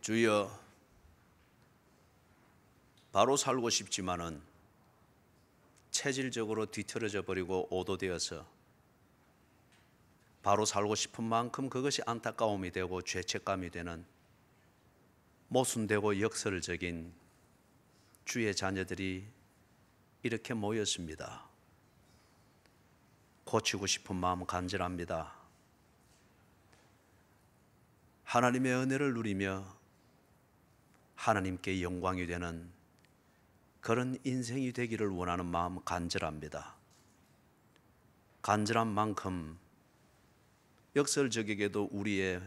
주여, 바로 살고 싶지만은 체질적으로 뒤틀어져 버리고 오도되어서 바로 살고 싶은 만큼 그것이 안타까움이 되고 죄책감이 되는 모순되고 역설적인 주의 자녀들이 이렇게 모였습니다. 고치고 싶은 마음 간절합니다. 하나님의 은혜를 누리며 하나님께 영광이 되는 그런 인생이 되기를 원하는 마음 간절합니다. 간절한 만큼 역설적에게도 우리의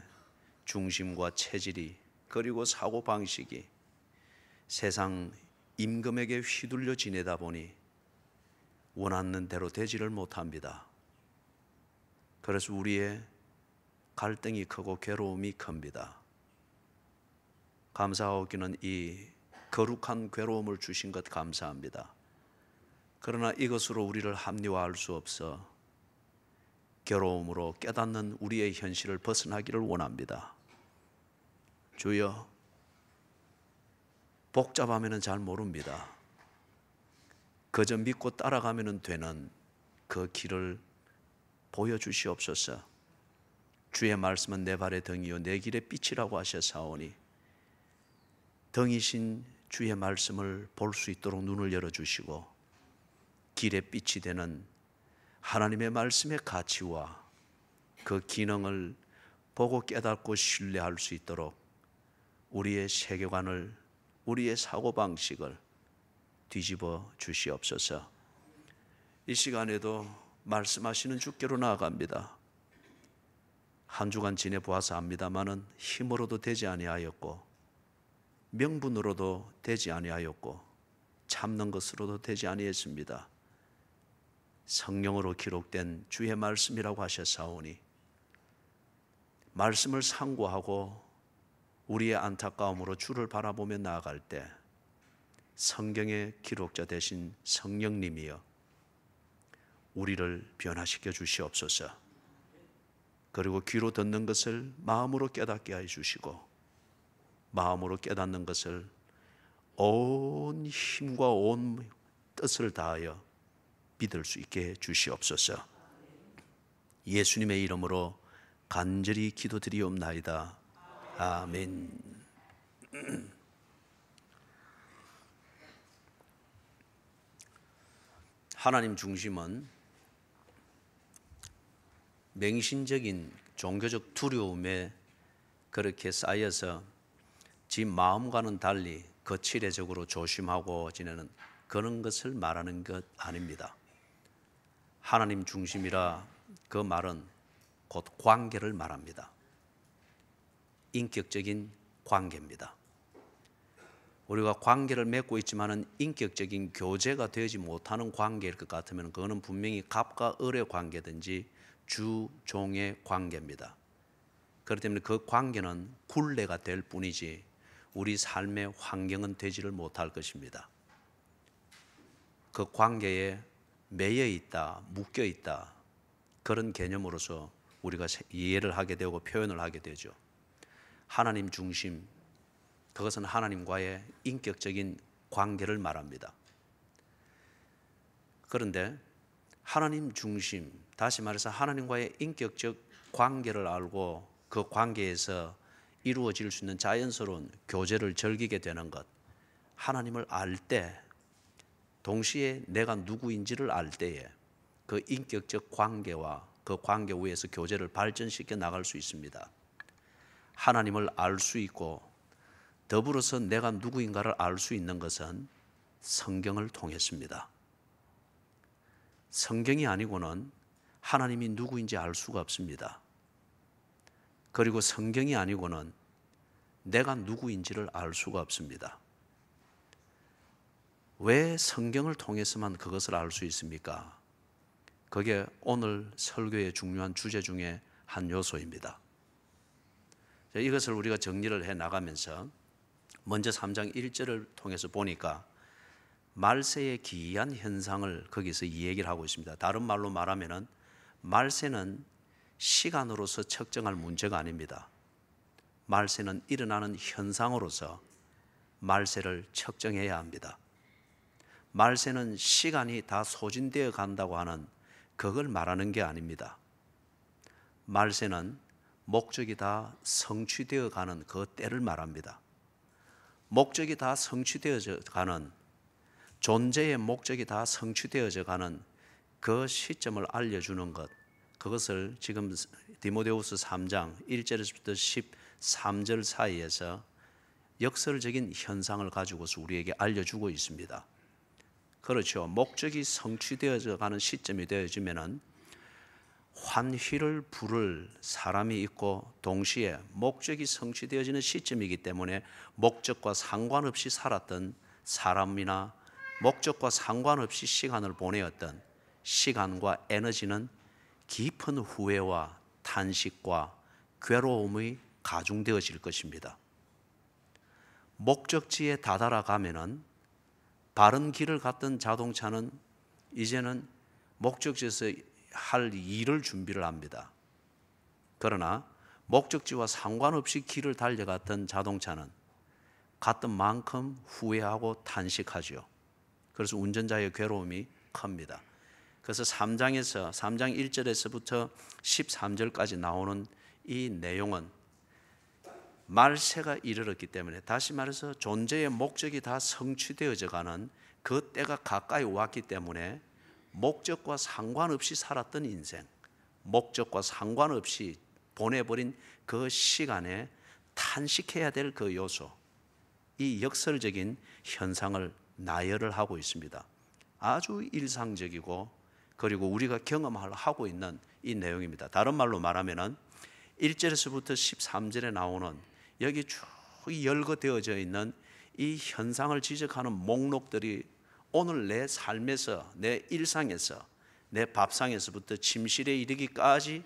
중심과 체질이 그리고 사고방식이 세상 임금에게 휘둘려 지내다 보니 원하는 대로 되지를 못합니다. 그래서 우리의 갈등이 크고 괴로움이 큽니다. 감사하기는 이 거룩한 괴로움을 주신 것 감사합니다. 그러나 이것으로 우리를 합리화할 수 없어 괴로움으로 깨닫는 우리의 현실을 벗어나기를 원합니다. 주여, 복잡하면 잘 모릅니다. 그저 믿고 따라가면 되는 그 길을 보여주시옵소서. 주의 말씀은 내 발의 등이요 내 길의 빛이라고 하셨사오니 등이신 주의 말씀을 볼 수 있도록 눈을 열어주시고 길의 빛이 되는 하나님의 말씀의 가치와 그 기능을 보고 깨닫고 신뢰할 수 있도록 우리의 세계관을, 우리의 사고방식을 뒤집어 주시옵소서. 이 시간에도 말씀하시는 주께로 나아갑니다. 한 주간 지내보아서 압니다마는 힘으로도 되지 아니하였고 명분으로도 되지 아니하였고 참는 것으로도 되지 아니했습니다. 성령으로 기록된 주의 말씀이라고 하셨사오니 말씀을 상고하고 우리의 안타까움으로 주를 바라보며 나아갈 때 성경의 기록자 되신 성령님이여 우리를 변화시켜 주시옵소서. 그리고 귀로 듣는 것을 마음으로 깨닫게 해 주시고 마음으로 깨닫는 것을 온 힘과 온 뜻을 다하여 믿을 수 있게 해 주시옵소서. 예수님의 이름으로 간절히 기도드리옵나이다. 아멘. 하나님 중심은 맹신적인 종교적 두려움에 그렇게 쌓여서 지 마음과는 달리 거칠애적으로 조심하고 지내는 그런 것을 말하는 것 아닙니다. 하나님 중심이라 그 말은 곧 관계를 말합니다. 인격적인 관계입니다. 우리가 관계를 맺고 있지만은 인격적인 교제가 되지 못하는 관계일 것 같으면 그거는 분명히 갑과 을의 관계든지 주, 종의 관계입니다. 그렇기 때문에 그 관계는 굴레가 될 뿐이지 우리 삶의 환경은 되지를 못할 것입니다. 그 관계에 매여 있다, 묶여 있다 그런 개념으로서 우리가 이해를 하게 되고 표현을 하게 되죠. 하나님 중심, 그것은 하나님과의 인격적인 관계를 말합니다. 그런데 하나님 중심, 다시 말해서 하나님과의 인격적 관계를 알고 그 관계에서 이루어질 수 있는 자연스러운 교제를 즐기게 되는 것, 하나님을 알 때 동시에 내가 누구인지를 알 때에 그 인격적 관계와 그 관계 위에서 교제를 발전시켜 나갈 수 있습니다. 하나님을 알 수 있고 더불어서 내가 누구인가를 알 수 있는 것은 성경을 통했습니다. 성경이 아니고는 하나님이 누구인지 알 수가 없습니다. 그리고 성경이 아니고는 내가 누구인지를 알 수가 없습니다. 왜 성경을 통해서만 그것을 알 수 있습니까? 그게 오늘 설교의 중요한 주제 중에 한 요소입니다. 이것을 우리가 정리를 해 나가면서 먼저 3장 1절을 통해서 보니까 말세의 기이한 현상을 거기서 이 얘기를 하고 있습니다. 다른 말로 말하면은 말세는 시간으로서 측정할 문제가 아닙니다. 말세는 일어나는 현상으로서 말세를 측정해야 합니다. 말세는 시간이 다 소진되어 간다고 하는 그걸 말하는 게 아닙니다. 말세는 목적이 다 성취되어 가는 그 때를 말합니다. 목적이 다 성취되어져 가는, 존재의 목적이 다 성취되어져 가는 그 시점을 알려주는 것, 그것을 지금 디모데후서 3장 1절에서부터 13절 사이에서 역설적인 현상을 가지고서 우리에게 알려주고 있습니다. 그렇죠. 목적이 성취되어져 가는 시점이 되어지면은 환희를 부를 사람이 있고, 동시에 목적이 성취되어지는 시점이기 때문에 목적과 상관없이 살았던 사람이나 목적과 상관없이 시간을 보내었던 시간과 에너지는 깊은 후회와 탄식과 괴로움이 가중되어질 것입니다. 목적지에 다다라 가면은 바른 길을 갔던 자동차는 이제는 목적지에서 할 일을 준비를 합니다. 그러나 목적지와 상관없이 길을 달려갔던 자동차는 갔던 만큼 후회하고 탄식하죠. 그래서 운전자의 괴로움이 큽니다. 그래서 3장 1절에서부터 13절까지 나오는 이 내용은 말세가 이르렀기 때문에, 다시 말해서 존재의 목적이 다 성취되어져 가는 그 때가 가까이 왔기 때문에 목적과 상관없이 살았던 인생, 목적과 상관없이 보내버린 그 시간에 탄식해야 될 그 요소, 이 역설적인 현상을 나열을 하고 있습니다. 아주 일상적이고 그리고 우리가 경험하고 있는 이 내용입니다. 다른 말로 말하면 1절에서부터 13절에 나오는 여기 쭉 열거되어져 있는 이 현상을 지적하는 목록들이 오늘 내 삶에서, 내 일상에서, 내 밥상에서부터 침실에 이르기까지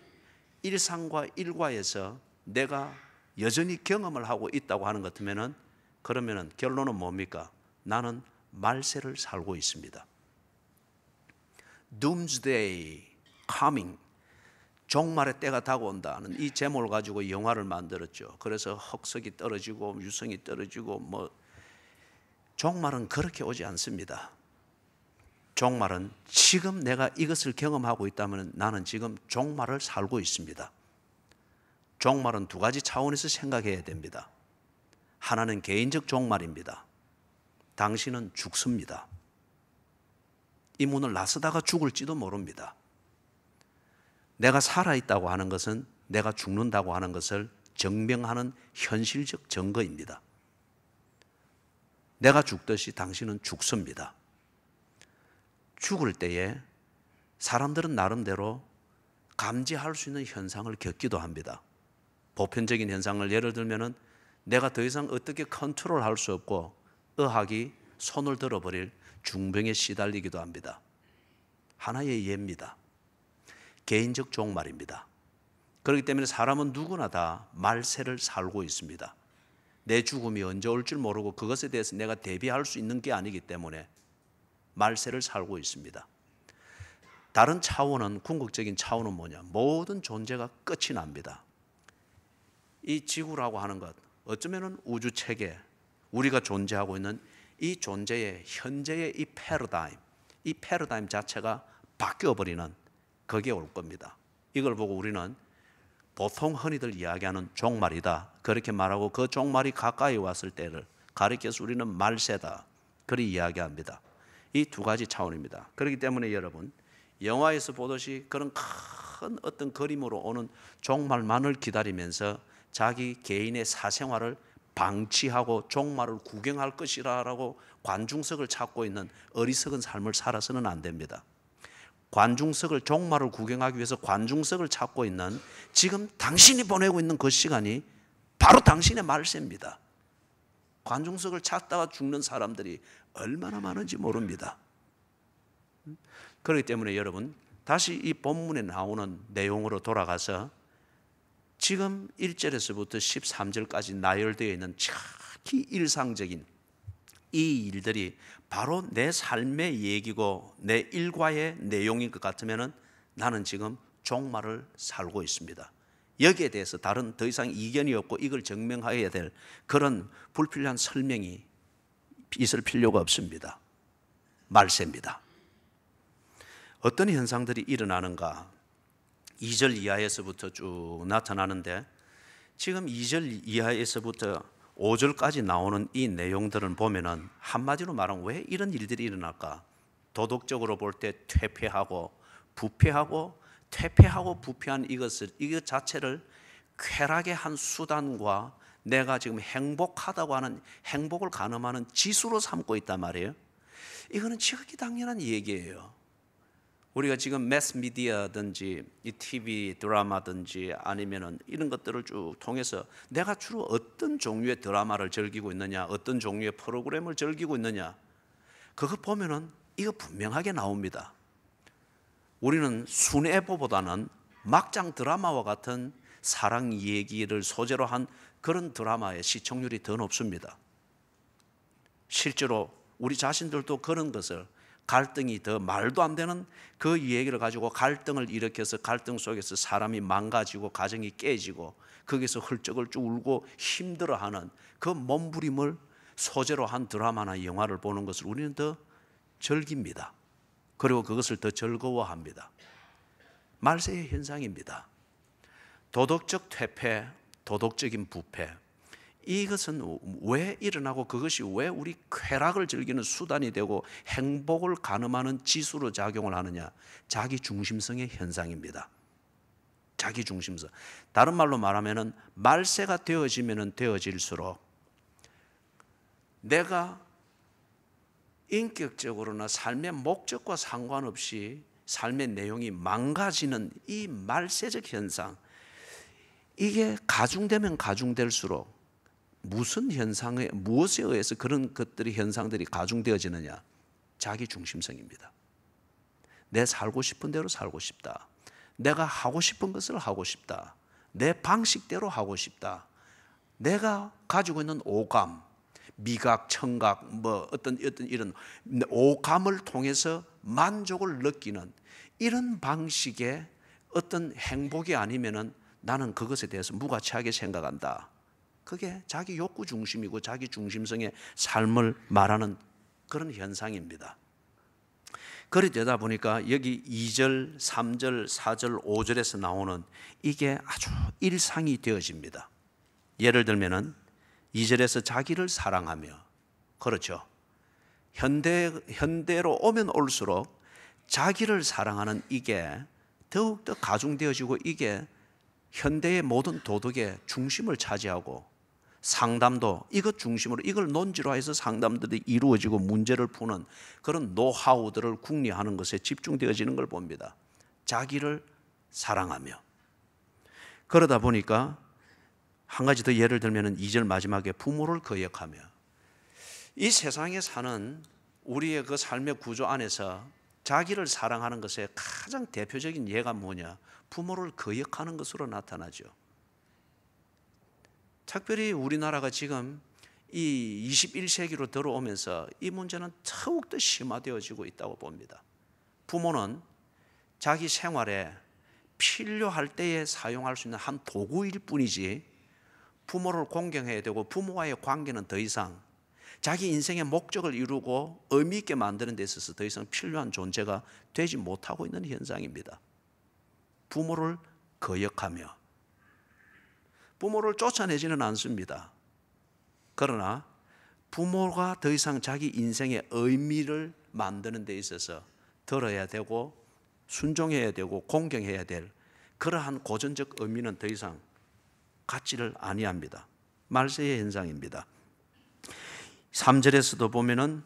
일상과 일과에서 내가 여전히 경험을 하고 있다고 하는 것 같으면, 그러면 결론은 뭡니까? 나는 말세를 살고 있습니다. Doomsday coming, 종말의 때가 다가온다는 이 제목을 가지고 영화를 만들었죠. 그래서 흑석이 떨어지고 유성이 떨어지고 종말은 그렇게 오지 않습니다. 종말은 지금 내가 이것을 경험하고 있다면 나는 지금 종말을 살고 있습니다. 종말은 두 가지 차원에서 생각해야 됩니다. 하나는 개인적 종말입니다. 당신은 죽습니다. 이 문을 나서다가 죽을지도 모릅니다. 내가 살아있다고 하는 것은 내가 죽는다고 하는 것을 증명하는 현실적 증거입니다. 내가 죽듯이 당신은 죽습니다. 죽을 때에 사람들은 나름대로 감지할 수 있는 현상을 겪기도 합니다. 보편적인 현상을 예를 들면 내가 더 이상 어떻게 컨트롤할 수 없고 의학이 손을 들어버릴 중병에 시달리기도 합니다. 하나의 예입니다. 개인적 종말입니다. 그렇기 때문에 사람은 누구나 다 말세를 살고 있습니다. 내 죽음이 언제 올 줄 모르고 그것에 대해서 내가 대비할 수 있는 게 아니기 때문에 말세를 살고 있습니다. 다른 차원은, 궁극적인 차원은 뭐냐? 모든 존재가 끝이 납니다. 이 지구라고 하는 것, 어쩌면 우주체계, 우리가 존재하고 있는 이 존재의 현재의 이 패러다임 자체가 바뀌어버리는 그게 올 겁니다. 이걸 보고 우리는 보통 흔히들 이야기하는 종말이다, 그렇게 말하고 그 종말이 가까이 왔을 때를 가리켜서 우리는 말세다, 그렇게 이야기합니다. 이 두 가지 차원입니다. 그렇기 때문에 여러분, 영화에서 보듯이 그런 큰 어떤 그림으로 오는 종말만을 기다리면서 자기 개인의 사생활을 방치하고 종말을 구경할 것이라고 관중석을 찾고 있는 어리석은 삶을 살아서는 안 됩니다. 관중석을, 종말을 구경하기 위해서 관중석을 찾고 있는 지금 당신이 보내고 있는 그 시간이 바로 당신의 말세입니다. 관중석을 찾다가 죽는 사람들이 얼마나 많은지 모릅니다. 그렇기 때문에 여러분, 다시 이 본문에 나오는 내용으로 돌아가서 지금 1절에서부터 13절까지 나열되어 있는 정확히 일상적인 이 일들이 바로 내 삶의 얘기고 내 일과의 내용인 것 같으면 나는 지금 종말을 살고 있습니다. 여기에 대해서 다른 더 이상 이견이 없고 이걸 증명해야 될 그런 불필요한 설명이 있을 필요가 없습니다. 말세입니다. 어떤 현상들이 일어나는가? 2절 이하에서부터 쭉 나타나는데, 지금 2절 이하에서부터 5절까지 나오는 이 내용들을 보면은 한마디로 말하면 왜 이런 일들이 일어날까? 도덕적으로 볼 때 퇴폐하고 부패하고 부패한 이것 자체를 쾌락의 한 수단과 내가 지금 행복하다고 하는 행복을 가늠하는 지수로 삼고 있단 말이에요. 이거는 지극히 당연한 얘기예요. 우리가 지금 매스미디어든지 이 TV 드라마든지 아니면은 이런 것들을 쭉 통해서 내가 주로 어떤 종류의 드라마를 즐기고 있느냐, 어떤 종류의 프로그램을 즐기고 있느냐, 그거 보면은 이거 분명하게 나옵니다. 우리는 순애보보다는 막장 드라마와 같은 사랑 얘기를 소재로 한 그런 드라마의 시청률이 더 높습니다. 실제로 우리 자신들도 그런 것을, 갈등이 더 말도 안 되는 그 얘기를 가지고 갈등을 일으켜서 갈등 속에서 사람이 망가지고 가정이 깨지고 거기서 훌쩍훌쩍 울고 힘들어하는 그 몸부림을 소재로 한 드라마나 영화를 보는 것을 우리는 더 즐깁니다. 그리고 그것을 더 즐거워합니다. 말세의 현상입니다. 도덕적 퇴폐, 도덕적인 부패, 이것은 왜 일어나고 그것이 왜 우리 쾌락을 즐기는 수단이 되고 행복을 가늠하는 지수로 작용을 하느냐? 자기 중심성의 현상입니다. 자기 중심성. 다른 말로 말하면은 말세가 되어지면은 되어질수록 내가 인격적으로나 삶의 목적과 상관없이 삶의 내용이 망가지는 이 말세적 현상, 이게 가중되면 가중될수록 무슨 현상에, 무엇에 의해서 그런 것들이, 현상들이 가중되어지느냐? 자기 중심성입니다. 내 살고 싶은 대로 살고 싶다. 내가 하고 싶은 것을 하고 싶다. 내 방식대로 하고 싶다. 내가 가지고 있는 오감, 미각, 청각, 어떤 이런 오감을 통해서 만족을 느끼는 이런 방식의 어떤 행복이 아니면은 나는 그것에 대해서 무가치하게 생각한다. 그게 자기 욕구 중심이고 자기 중심성의 삶을 말하는 그런 현상입니다. 그러다 보니까 여기 2절, 3절, 4절, 5절에서 나오는 이게 아주 일상이 되어집니다. 예를 들면은 2절에서 자기를 사랑하며, 그렇죠. 현대로 오면 올수록 자기를 사랑하는 이게 더욱더 가중되어지고 이게 현대의 모든 도덕의 중심을 차지하고 상담도 이것 중심으로 이걸 논지로해서 상담들이 이루어지고 문제를 푸는 그런 노하우들을 궁리하는 것에 집중되어지는 걸 봅니다. 자기를 사랑하며. 그러다 보니까 한 가지 더 예를 들면 2절 마지막에 부모를 거역하며, 이 세상에 사는 우리의 그 삶의 구조 안에서 자기를 사랑하는 것의 가장 대표적인 예가 뭐냐? 부모를 거역하는 것으로 나타나죠. 특별히 우리나라가 지금 이 21세기로 들어오면서 이 문제는 더욱더 심화되어지고 있다고 봅니다. 부모는 자기 생활에 필요할 때에 사용할 수 있는 한 도구일 뿐이지 부모를 공경해야 되고 부모와의 관계는 더 이상 자기 인생의 목적을 이루고 의미 있게 만드는 데 있어서 더 이상 필요한 존재가 되지 못하고 있는 현상입니다. 부모를 거역하며 부모를 쫓아내지는 않습니다. 그러나 부모가 더 이상 자기 인생의 의미를 만드는 데 있어서 들어야 되고 순종해야 되고 공경해야 될 그러한 고전적 의미는 더 이상 갖지를 아니합니다. 말세의 현상입니다. 3절에서도 보면은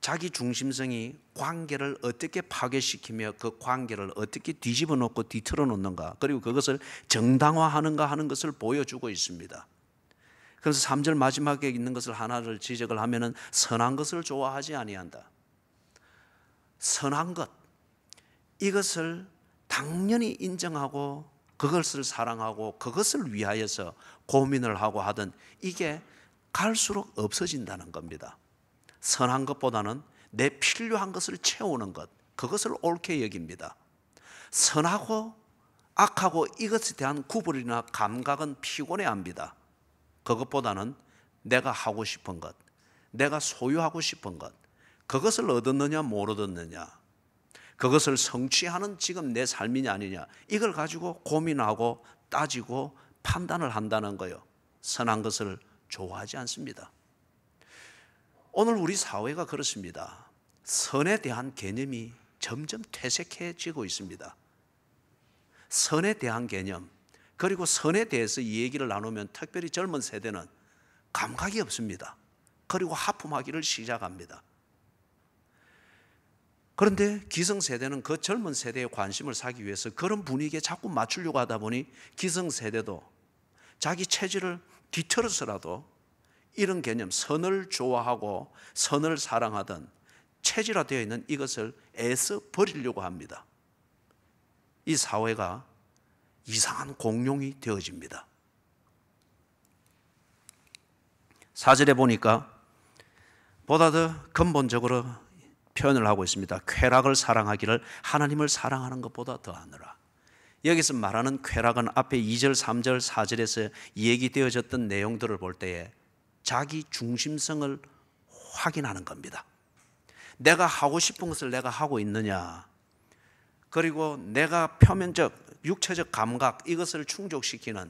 자기 중심성이 관계를 어떻게 파괴시키며 그 관계를 어떻게 뒤집어 놓고 뒤틀어 놓는가, 그리고 그것을 정당화하는가 하는 것을 보여주고 있습니다. 그래서 3절 마지막에 있는 것을 하나를 지적을 하면은 선한 것을 좋아하지 아니한다. 선한 것, 이것을 당연히 인정하고 그것을 사랑하고 그것을 위하여서 고민을 하고 하던 이게 갈수록 없어진다는 겁니다. 선한 것보다는 내 필요한 것을 채우는 것, 그것을 옳게 여깁니다. 선하고 악하고 이것에 대한 구분이나 감각은 피곤해합니다. 그것보다는 내가 하고 싶은 것, 내가 소유하고 싶은 것, 그것을 얻었느냐 못 얻었느냐, 그것을 성취하는 지금 내 삶이냐 아니냐, 이걸 가지고 고민하고 따지고 판단을 한다는 거예요. 선한 것을 좋아하지 않습니다. 오늘 우리 사회가 그렇습니다. 선에 대한 개념이 점점 퇴색해지고 있습니다. 선에 대한 개념, 그리고 선에 대해서 이 얘기를 나누면 특별히 젊은 세대는 감각이 없습니다. 그리고 하품하기를 시작합니다. 그런데 기성세대는 그 젊은 세대의 관심을 사기 위해서 그런 분위기에 자꾸 맞추려고 하다 보니 기성세대도 자기 체질을 뒤틀어서라도 이런 개념, 선을 좋아하고 선을 사랑하던 체질화되어 있는 이것을 애써 버리려고 합니다. 이 사회가 이상한 공룡이 되어집니다. 4절에 보니까 보다 더 근본적으로 표현을 하고 있습니다. 쾌락을 사랑하기를 하나님을 사랑하는 것보다 더하느라. 여기서 말하는 쾌락은 앞에 2절, 3절, 4절에서 얘기되어졌던 내용들을 볼 때에 자기 중심성을 확인하는 겁니다. 내가 하고 싶은 것을 내가 하고 있느냐, 그리고 내가 표면적, 육체적 감각, 이것을 충족시키는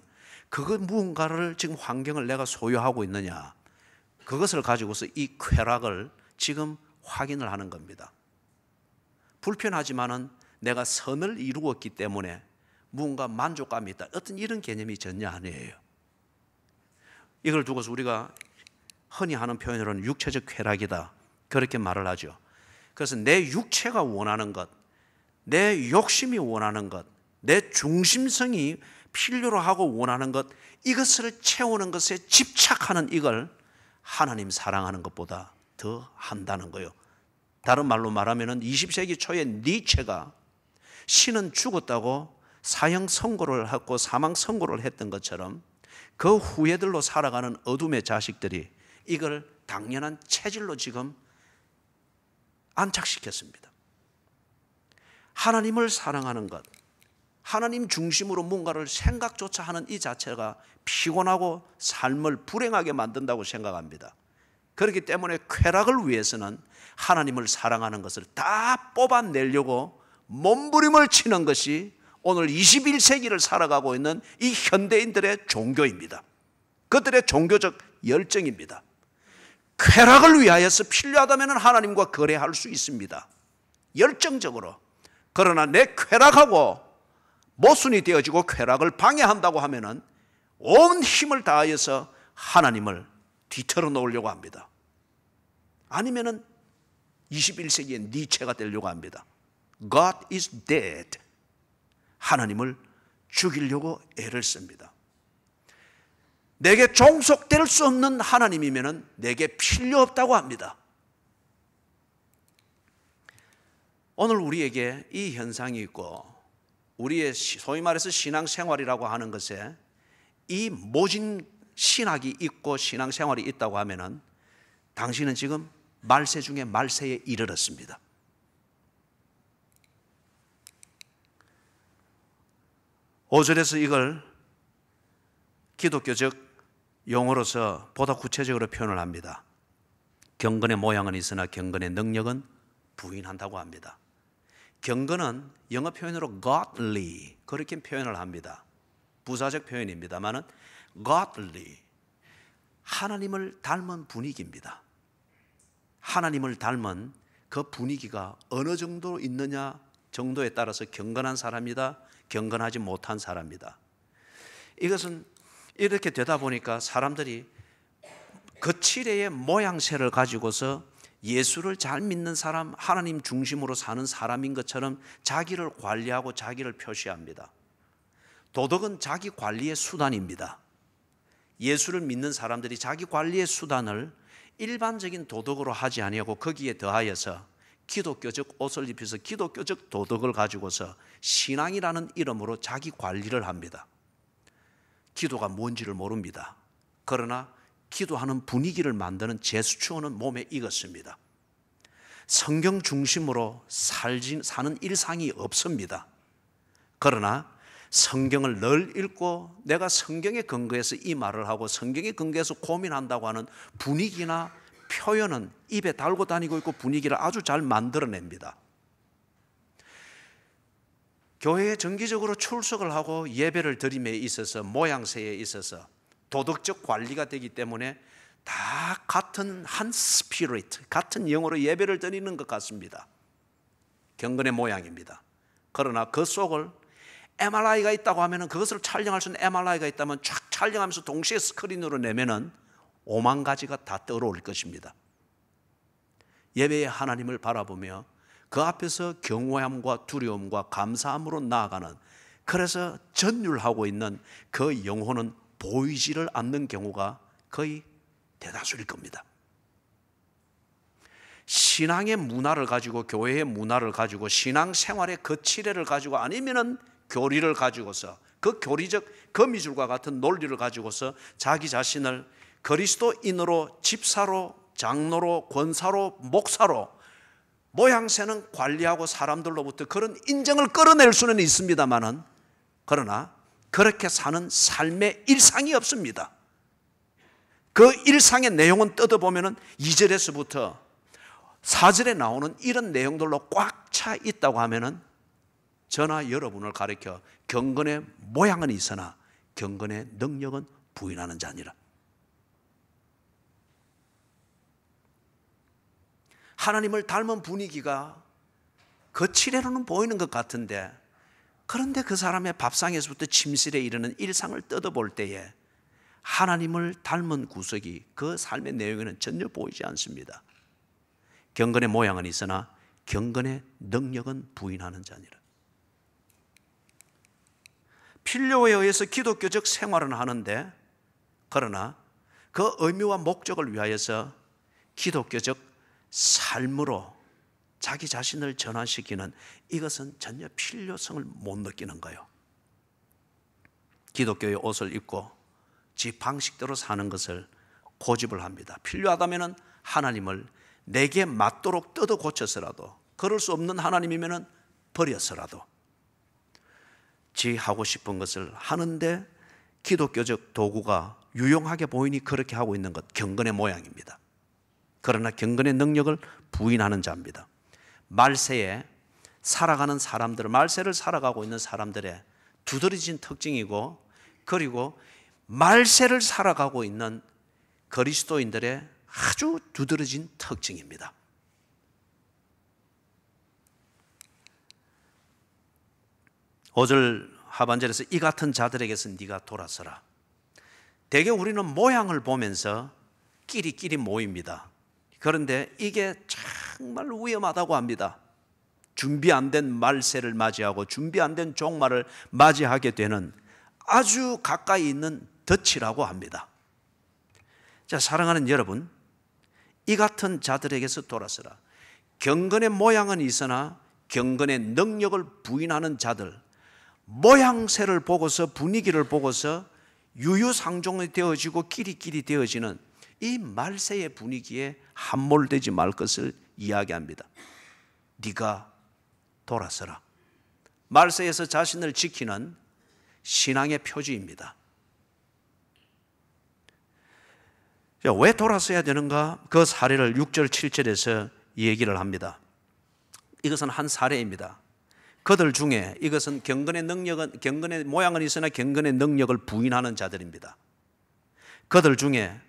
그것 무언가를 지금 환경을 내가 소유하고 있느냐, 그것을 가지고서 이 쾌락을 지금 확인을 하는 겁니다. 불편하지만은 내가 선을 이루었기 때문에 무언가 만족감이 있다, 어떤 이런 개념이 전혀 아니에요. 이걸 두고서 우리가 흔히 하는 표현으로는 육체적 쾌락이다, 그렇게 말을 하죠. 그래서 내 육체가 원하는 것, 내 욕심이 원하는 것, 내 중심성이 필요로 하고 원하는 것, 이것을 채우는 것에 집착하는 이걸 하나님 사랑하는 것보다 더 한다는 거예요. 다른 말로 말하면 20세기 초에 니체가 신은 죽었다고 사형 선고를 하고 사망 선고를 했던 것처럼 그 후예들로 살아가는 어둠의 자식들이 이걸 당연한 체질로 지금 안착시켰습니다. 하나님을 사랑하는 것, 하나님 중심으로 뭔가를 생각조차 하는 이 자체가 피곤하고 삶을 불행하게 만든다고 생각합니다. 그렇기 때문에 쾌락을 위해서는 하나님을 사랑하는 것을 다 뽑아내려고 몸부림을 치는 것이 오늘 21세기를 살아가고 있는 이 현대인들의 종교입니다. 그들의 종교적 열정입니다. 쾌락을 위하여서 필요하다면 하나님과 거래할 수 있습니다. 열정적으로. 그러나 내 쾌락하고 모순이 되어지고 쾌락을 방해한다고 하면 온 힘을 다하여서 하나님을 뒤틀어 놓으려고 합니다. 아니면 21세기의 니체가 되려고 합니다. God is dead. 하나님을 죽이려고 애를 씁니다. 내게 종속될 수 없는 하나님이면 내게 필요 없다고 합니다. 오늘 우리에게 이 현상이 있고 우리의 소위 말해서 신앙생활이라고 하는 것에 이 모진 신학이 있고 신앙생활이 있다고 하면 당신은 지금 말세 중에 말세에 이르렀습니다. 오절에서 이걸 기독교적 용어로서 보다 구체적으로 표현을 합니다. 경건의 모양은 있으나 경건의 능력은 부인한다고 합니다. 경건은 영어 표현으로 godly 그렇게 표현을 합니다. 부사적 표현입니다만은 godly, 하나님을 닮은 분위기입니다. 하나님을 닮은 그 분위기가 어느 정도 있느냐 정도에 따라서 경건한 사람이다, 경건하지 못한 사람이다. 이것은 이렇게 되다 보니까 사람들이 거칠의 모양새를 가지고서 예수를 잘 믿는 사람, 하나님 중심으로 사는 사람인 것처럼 자기를 관리하고 자기를 표시합니다. 도덕은 자기 관리의 수단입니다. 예수를 믿는 사람들이 자기 관리의 수단을 일반적인 도덕으로 하지 아니하고 거기에 더하여서 기독교적 옷을 입혀서 기독교적 도덕을 가지고서 신앙이라는 이름으로 자기 관리를 합니다. 기도가 뭔지를 모릅니다. 그러나 기도하는 분위기를 만드는 제스처는 몸에 익었습니다. 성경 중심으로 사는 일상이 없습니다. 그러나 성경을 늘 읽고 내가 성경에 근거해서 이 말을 하고 성경에 근거해서 고민한다고 하는 분위기나 표현은 입에 달고 다니고 있고 분위기를 아주 잘 만들어냅니다. 교회에 정기적으로 출석을 하고 예배를 드림에 있어서 모양새에 있어서 도덕적 관리가 되기 때문에 다 같은 한 스피릿, 같은 영어로 예배를 드리는 것 같습니다. 경건의 모양입니다. 그러나 그 속을 MRI가 있다고 하면 그것을 촬영할 수 있는 MRI가 있다면 쫙 촬영하면서 동시에 스크린으로 내면은 5만 가지가 다 떠오를 것입니다. 예배의 하나님을 바라보며 그 앞에서 경외함과 두려움과 감사함으로 나아가는, 그래서 전율하고 있는 그 영혼은 보이지를 않는 경우가 거의 대다수일 겁니다. 신앙의 문화를 가지고, 교회의 문화를 가지고, 신앙 생활의 그 치레를 가지고, 아니면은 교리를 가지고서, 그 교리적 거미줄과 같은 논리를 가지고서 자기 자신을 그리스도인으로, 집사로, 장로로, 권사로, 목사로 모양새는 관리하고 사람들로부터 그런 인정을 끌어낼 수는 있습니다만은, 그러나 그렇게 사는 삶의 일상이 없습니다. 그 일상의 내용은 뜯어보면은 2절에서부터 4절에 나오는 이런 내용들로 꽉 차 있다고 하면은, 저나 여러분을 가리켜 경건의 모양은 있으나 경건의 능력은 부인하는 자니라. 하나님을 닮은 분위기가 거칠게로는 보이는 것 같은데, 그런데 그 사람의 밥상에서부터 침실에 이르는 일상을 뜯어볼 때에 하나님을 닮은 구석이 그 삶의 내용에는 전혀 보이지 않습니다. 경건의 모양은 있으나 경건의 능력은 부인하는 자니라. 필요에 의해서 기독교적 생활은 하는데, 그러나 그 의미와 목적을 위하여서 기독교적 삶으로 자기 자신을 전환시키는, 이것은 전혀 필요성을 못 느끼는 거예요. 기독교의 옷을 입고 지 방식대로 사는 것을 고집을 합니다. 필요하다면 하나님을 내게 맞도록 뜯어 고쳐서라도, 그럴 수 없는 하나님이면 버려서라도 지 하고 싶은 것을 하는데, 기독교적 도구가 유용하게 보이니 그렇게 하고 있는 것, 경건의 모양입니다. 그러나 경건의 능력을 부인하는 자입니다. 말세에 살아가는 사람들, 말세를 살아가고 있는 사람들의 두드러진 특징이고, 그리고 말세를 살아가고 있는 그리스도인들의 아주 두드러진 특징입니다. 오절 하반절에서 이 같은 자들에게서 네가 돌아서라. 대개 우리는 모양을 보면서 끼리끼리 모입니다. 그런데 이게 정말 위험하다고 합니다. 준비 안 된 말세를 맞이하고 준비 안 된 종말을 맞이하게 되는 아주 가까이 있는 덫이라고 합니다. 자, 사랑하는 여러분, 이 같은 자들에게서 돌아서라. 경건의 모양은 있으나 경건의 능력을 부인하는 자들, 모양새를 보고서, 분위기를 보고서 유유상종이 되어지고 끼리끼리 되어지는 이 말세의 분위기에 함몰되지 말 것을 이야기합니다. 네가 돌아서라. 말세에서 자신을 지키는 신앙의 표지입니다. 왜 돌아서야 되는가? 그 사례를 6절 7절에서 얘기를 합니다. 이것은 한 사례입니다. 그들 중에, 이것은 경건의 모양은 있으나 경건의 능력을 부인하는 자들입니다. 그들 중에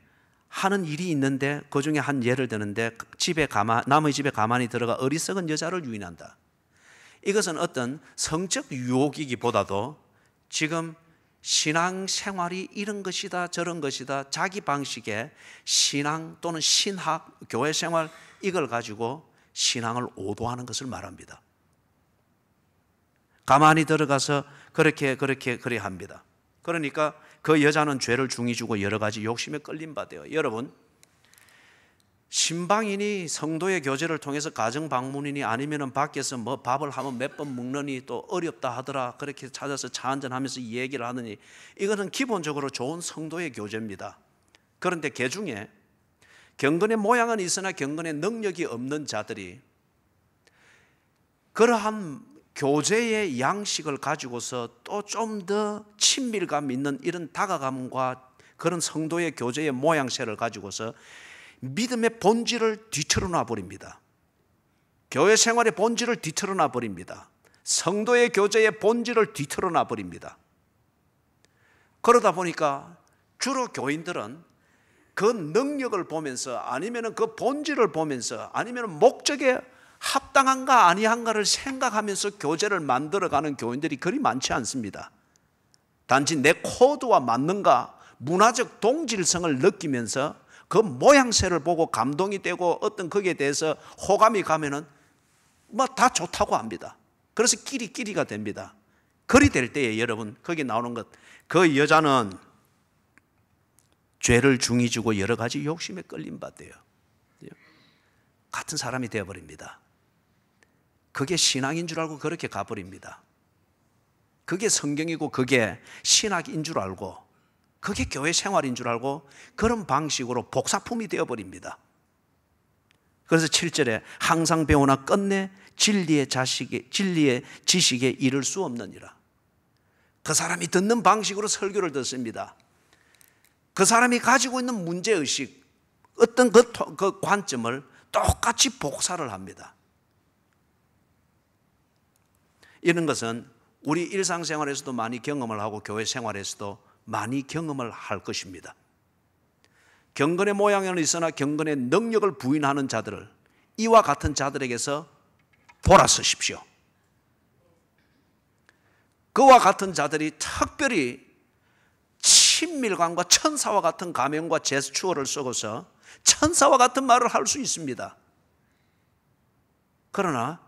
하는 일이 있는데 그 중에 한 예를 드는데, 남의 집에 가만히 들어가 어리석은 여자를 유인한다. 이것은 어떤 성적 유혹이기보다도 지금 신앙생활이 이런 것이다 저런 것이다, 자기 방식의 신앙 또는 신학, 교회생활, 이걸 가지고 신앙을 오도하는 것을 말합니다. 가만히 들어가서 그렇게 합니다. 그러니까 그 여자는 죄를 중히 주고 여러 가지 욕심에 끌림 받아요. 여러분, 신방인이 성도의 교제를 통해서 가정 방문이니 아니면은 밖에서 뭐 밥을 하면 몇 번 먹느니 또 어렵다 하더라, 그렇게 찾아서 차 한잔 하면서 이 얘기를 하느니, 이거는 기본적으로 좋은 성도의 교제입니다. 그런데 그 중에 경건의 모양은 있으나 경건의 능력이 없는 자들이 그러한 교제의 양식을 가지고서 또 좀 더 친밀감 있는 이런 다가감과 그런 성도의 교제의 모양새를 가지고서 믿음의 본질을 뒤틀어 놔 버립니다. 교회 생활의 본질을 뒤틀어 놔 버립니다. 성도의 교제의 본질을 뒤틀어 놔 버립니다. 그러다 보니까 주로 교인들은 그 능력을 보면서 아니면 그 본질을 보면서 아니면 목적에 합당한가 아니한가를 생각하면서 교제를 만들어가는 교인들이 그리 많지 않습니다. 단지 내 코드와 맞는가 문화적 동질성을 느끼면서 그 모양새를 보고 감동이 되고 어떤 거기에 대해서 호감이 가면은 뭐 다 좋다고 합니다. 그래서 끼리끼리가 됩니다. 그리 될 때에 여러분 거기 나오는 것, 그 여자는 죄를 중히 지고 여러 가지 욕심에 끌림 받대요. 같은 사람이 되어버립니다. 그게 신앙인 줄 알고 그렇게 가버립니다. 그게 성경이고 그게 신학인 줄 알고 그게 교회 생활인 줄 알고 그런 방식으로 복사품이 되어버립니다. 그래서 7절에 항상 배우나 끝내 진리의 지식에 이를 수 없느니라. 그 사람이 듣는 방식으로 설교를 듣습니다. 그 사람이 가지고 있는 문제의식, 어떤 그 관점을 똑같이 복사를 합니다. 이런 것은 우리 일상생활에서도 많이 경험을 하고 교회 생활에서도 많이 경험을 할 것입니다. 경건의 모양은 있으나 경건의 능력을 부인하는 자들을 이와 같은 자들에게서 돌아서십시오. 그와 같은 자들이 특별히 친밀감과 천사와 같은 가면과 제스처를 쓰고서 천사와 같은 말을 할 수 있습니다. 그러나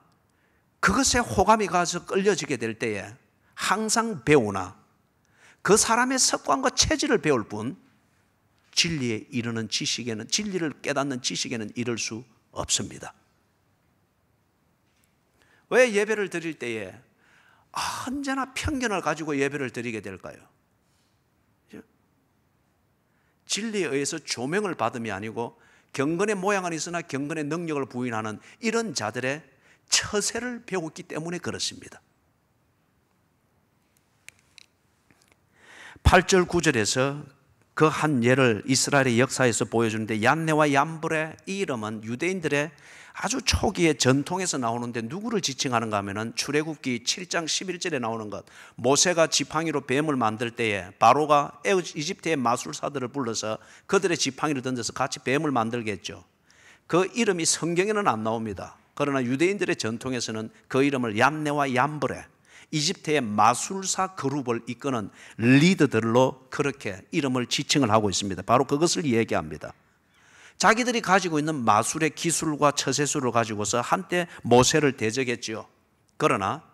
그것에 호감이 가서 끌려지게 될 때에 항상 배우나 그 사람의 습관과 체질을 배울 뿐 진리에 이르는 지식에는, 진리를 깨닫는 지식에는 이를 수 없습니다. 왜 예배를 드릴 때에 언제나 편견을 가지고 예배를 드리게 될까요? 진리에 의해서 조명을 받음이 아니고 경건의 모양은 있으나 경건의 능력을 부인하는 이런 자들의 처세를 배웠기 때문에 그렇습니다. 8절 9절에서 그 한 예를 이스라엘의 역사에서 보여주는데 얀네와 얌브레, 이 이름은 유대인들의 아주 초기의 전통에서 나오는데 누구를 지칭하는가 하면은 출애굽기 7장 11절에 나오는 것, 모세가 지팡이로 뱀을 만들 때에 바로가 이집트의 마술사들을 불러서 그들의 지팡이를 던져서 같이 뱀을 만들게 했죠. 그 이름이 성경에는 안 나옵니다. 그러나 유대인들의 전통에서는 그 이름을 얀네와 얌브레, 이집트의 마술사 그룹을 이끄는 리더들로 그렇게 이름을 지칭을 하고 있습니다. 바로 그것을 얘기합니다. 자기들이 가지고 있는 마술의 기술과 처세술을 가지고서 한때 모세를 대적했죠. 그러나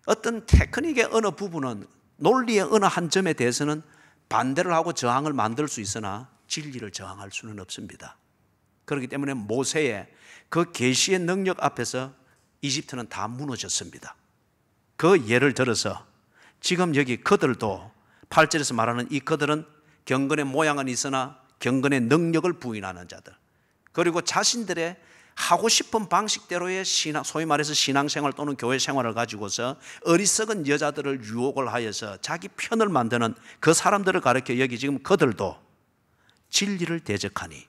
어떤 테크닉의 어느 부분은, 논리의 어느 한 점에 대해서는 반대를 하고 저항을 만들 수 있으나 진리를 저항할 수는 없습니다. 그렇기 때문에 모세의 그 계시의 능력 앞에서 이집트는 다 무너졌습니다. 그 예를 들어서 지금 여기 그들도 8절에서 말하는 이 그들은 경건의 모양은 있으나 경건의 능력을 부인하는 자들, 그리고 자신들의 하고 싶은 방식대로의 신앙, 소위 말해서 신앙생활 또는 교회 생활을 가지고서 어리석은 여자들을 유혹을 하여서 자기 편을 만드는 그 사람들을 가리켜 여기 지금 그들도 진리를 대적하니,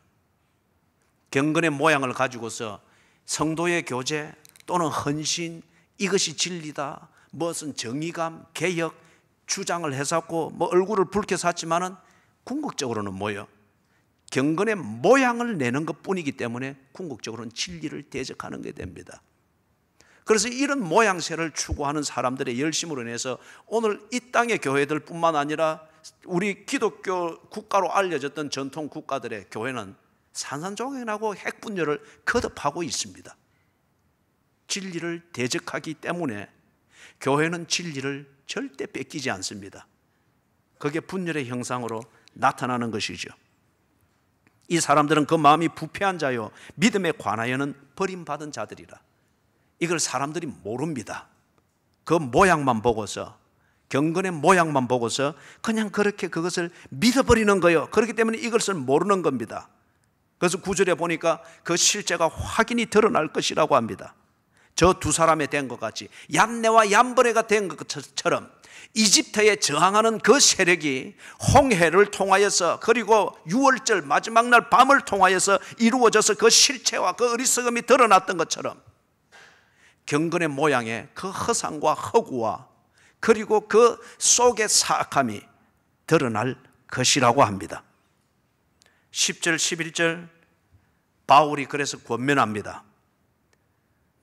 경건의 모양을 가지고서 성도의 교제 또는 헌신, 이것이 진리다, 무슨 정의감, 개혁 주장을 해서 뭐 얼굴을 붉게 샀지만은 궁극적으로는 뭐예요? 경건의 모양을 내는 것뿐이기 때문에 궁극적으로는 진리를 대적하는 게 됩니다. 그래서 이런 모양새를 추구하는 사람들의 열심으로 인해서 오늘 이 땅의 교회들뿐만 아니라 우리 기독교 국가로 알려졌던 전통 국가들의 교회는 산산조각나고 핵분열을 거듭하고 있습니다. 진리를 대적하기 때문에 교회는 진리를 절대 뺏기지 않습니다. 그게 분열의 형상으로 나타나는 것이죠. 이 사람들은 그 마음이 부패한 자요 믿음에 관하여는 버림받은 자들이라. 이걸 사람들이 모릅니다. 그 모양만 보고서, 경건의 모양만 보고서 그냥 그렇게 그것을 믿어버리는 거예요. 그렇기 때문에 이것을 모르는 겁니다. 그래서 9절에 보니까 그 실제가 확인이 드러날 것이라고 합니다. 저 두 사람에 된 것 같이 얀네와 얀브레가 된 것처럼 이집트에 저항하는 그 세력이 홍해를 통하여서 그리고 6월절 마지막 날 밤을 통하여서 이루어져서 그 실체와 그 어리석음이 드러났던 것처럼 경건의 모양의 그 허상과 허구와 그리고 그 속의 사악함이 드러날 것이라고 합니다. 10절 11절 바울이 그래서 권면합니다.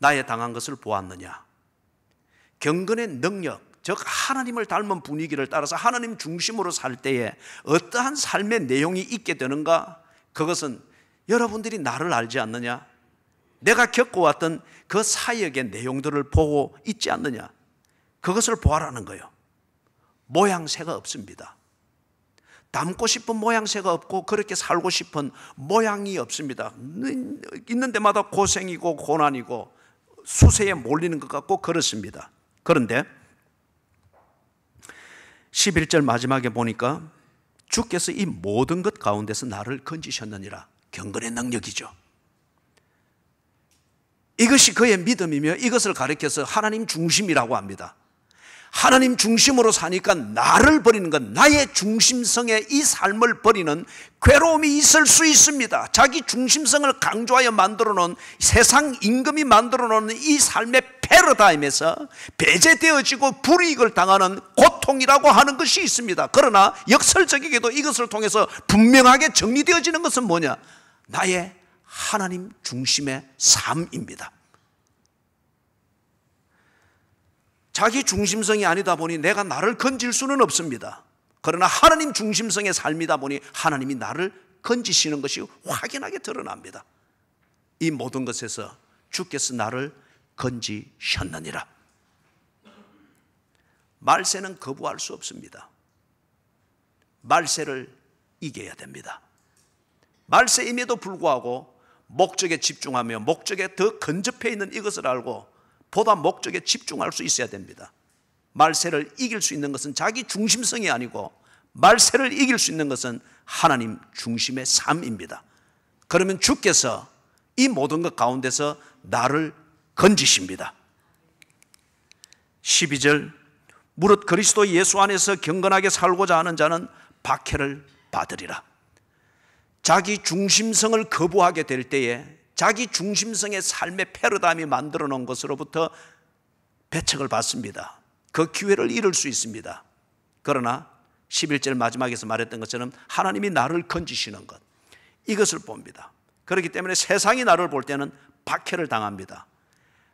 나의 당한 것을 보았느냐. 경건의 능력, 즉 하나님을 닮은 분위기를 따라서 하나님 중심으로 살 때에 어떠한 삶의 내용이 있게 되는가? 그것은 여러분들이 나를 알지 않느냐? 내가 겪어왔던 그 사역의 내용들을 보고 있지 않느냐? 그것을 보아라는 거예요. 모양새가 없습니다. 닮고 싶은 모양새가 없고 그렇게 살고 싶은 모양이 없습니다. 있는 데마다 고생이고 고난이고 수세에 몰리는 것 같고 그렇습니다. 그런데 11절 마지막에 보니까 주께서 이 모든 것 가운데서 나를 건지셨느니라. 경건의 능력이죠. 이것이 그의 믿음이며 이것을 가리켜서 하나님 중심이라고 합니다. 하나님 중심으로 사니까 나를 버리는 것, 나의 중심성의 이 삶을 버리는 괴로움이 있을 수 있습니다. 자기 중심성을 강조하여 만들어 놓은 세상 임금이 만들어 놓은 이 삶의 패러다임에서 배제되어지고 불이익을 당하는 고통이라고 하는 것이 있습니다. 그러나 역설적이게도 이것을 통해서 분명하게 정리되어지는 것은 뭐냐? 나의 하나님 중심의 삶입니다. 자기 중심성이 아니다 보니 내가 나를 건질 수는 없습니다. 그러나 하나님 중심성의 삶이다 보니 하나님이 나를 건지시는 것이 확연하게 드러납니다. 이 모든 것에서 주께서 나를 건지셨느니라. 말세는 거부할 수 없습니다. 말세를 이겨야 됩니다. 말세임에도 불구하고 목적에 집중하며 목적에 더 근접해 있는 이것을 알고 보다 목적에 집중할 수 있어야 됩니다. 말세를 이길 수 있는 것은 자기 중심성이 아니고 말세를 이길 수 있는 것은 하나님 중심의 삶입니다. 그러면 주께서 이 모든 것 가운데서 나를 건지십니다. 12절 무릇 그리스도 예수 안에서 경건하게 살고자 하는 자는 박해를 받으리라. 자기 중심성을 거부하게 될 때에 자기 중심성의 삶의 패러다임이 만들어 놓은 것으로부터 배척을 받습니다. 그 기회를 잃을 수 있습니다. 그러나 11절 마지막에서 말했던 것처럼 하나님이 나를 건지시는 것, 이것을 봅니다. 그렇기 때문에 세상이 나를 볼 때는 박해를 당합니다.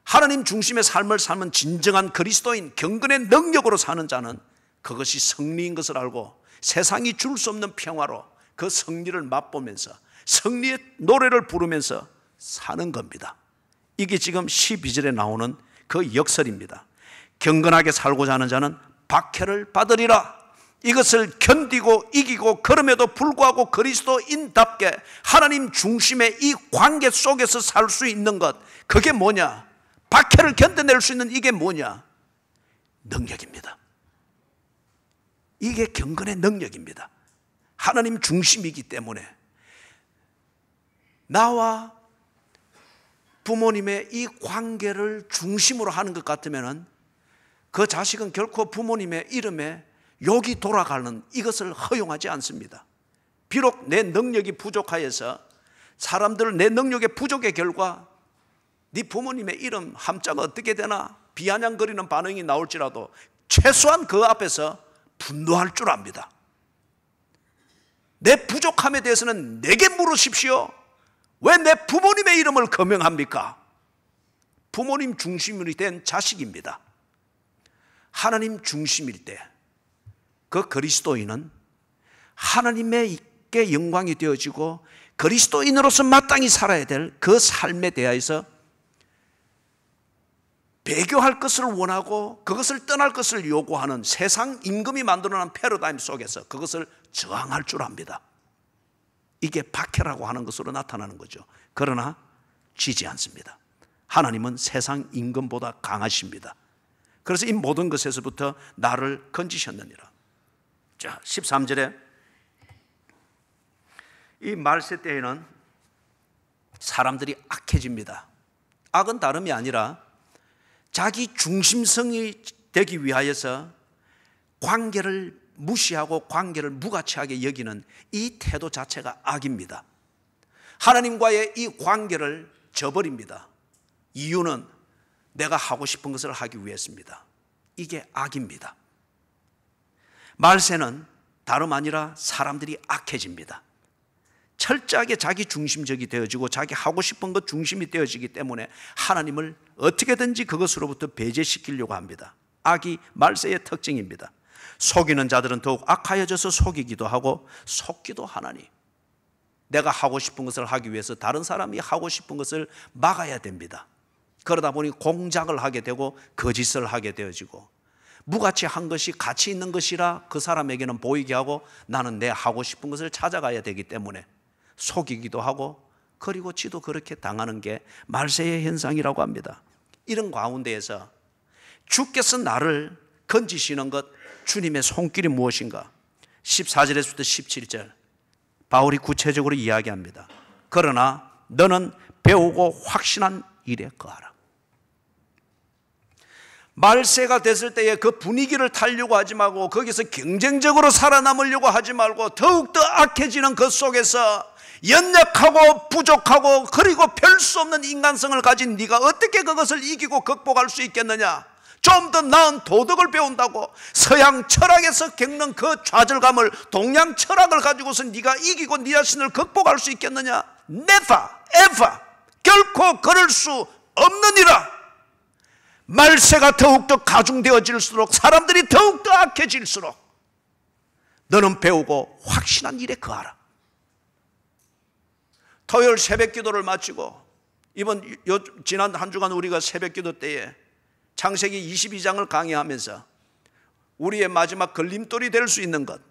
하나님 중심의 삶을 삶은 진정한 그리스도인, 경건의 능력으로 사는 자는 그것이 승리인 것을 알고 세상이 줄 수 없는 평화로 그 승리를 맛보면서 승리의 노래를 부르면서 사는 겁니다. 이게 지금 12절에 나오는 그 역설입니다. 경건하게 살고자 하는 자는 박해를 받으리라. 이것을 견디고 이기고 그럼에도 불구하고 그리스도인답게 하나님 중심의 이 관계 속에서 살 수 있는 것, 그게 뭐냐? 박해를 견뎌낼 수 있는 이게 뭐냐? 능력입니다. 이게 경건의 능력입니다. 하나님 중심이기 때문에 나와 부모님의 이 관계를 중심으로 하는 것 같으면 그 자식은 결코 부모님의 이름에 욕이 돌아가는 이것을 허용하지 않습니다. 비록 내 능력이 부족하여서 사람들 내 능력의 부족의 결과 네 부모님의 이름 함자가 어떻게 되나 비아냥거리는 반응이 나올지라도 최소한 그 앞에서 분노할 줄 압니다. 내 부족함에 대해서는 내게 물으십시오. 왜 내 부모님의 이름을 거명합니까? 부모님 중심으로 된 자식입니다. 하나님 중심일 때 그 그리스도인은 하나님께 영광이 되어지고 그리스도인으로서 마땅히 살아야 될 그 삶에 대하여서 배교할 것을 원하고 그것을 떠날 것을 요구하는 세상 임금이 만들어낸 패러다임 속에서 그것을 저항할 줄 압니다. 이게 박해라고 하는 것으로 나타나는 거죠. 그러나 지지 않습니다. 하나님은 세상 임금보다 강하십니다. 그래서 이 모든 것에서부터 나를 건지셨느니라. 자, 13절에 이 말세 때에는 사람들이 악해집니다. 악은 다름이 아니라 자기 중심성이 되기 위하여서 관계를 무시하고 관계를 무가치하게 여기는 이 태도 자체가 악입니다. 하나님과의 이 관계를 저버립니다. 이유는 내가 하고 싶은 것을 하기 위해서입니다. 이게 악입니다. 말세는 다름 아니라 사람들이 악해집니다. 철저하게 자기 중심적이 되어지고 자기 하고 싶은 것 중심이 되어지기 때문에 하나님을 어떻게든지 그것으로부터 배제시키려고 합니다. 악이 말세의 특징입니다. 속이는 자들은 더욱 악하여져서 속이기도 하고 속기도 하나니, 내가 하고 싶은 것을 하기 위해서 다른 사람이 하고 싶은 것을 막아야 됩니다. 그러다 보니 공작을 하게 되고 거짓을 하게 되어지고, 무가치한 것이 가치 있는 것이라 그 사람에게는 보이게 하고 나는 내 하고 싶은 것을 찾아가야 되기 때문에 속이기도 하고, 그리고 지도 그렇게 당하는 게 말세의 현상이라고 합니다. 이런 가운데에서 주께서 나를 건지시는 것, 주님의 손길이 무엇인가? 14절에서부터 17절 바울이 구체적으로 이야기합니다. 그러나 너는 배우고 확신한 일에 거하라. 말세가 됐을 때에 그 분위기를 타려고 하지 말고, 거기서 경쟁적으로 살아남으려고 하지 말고, 더욱더 악해지는 그 속에서 연약하고 부족하고 그리고 별 수 없는 인간성을 가진 네가 어떻게 그것을 이기고 극복할 수 있겠느냐? 좀 더 나은 도덕을 배운다고 서양 철학에서 겪는 그 좌절감을 동양 철학을 가지고서 네가 이기고 네 자신을 극복할 수 있겠느냐? Never, ever. 결코 그럴 수 없느니라. 말세가 더욱더 가중되어질수록, 사람들이 더욱더 악해질수록 너는 배우고 확신한 일에 거하라. 토요일 새벽 기도를 마치고 지난 한 주간 우리가 새벽 기도 때에 창세기 22장을 강의하면서 우리의 마지막 걸림돌이 될 수 있는 것,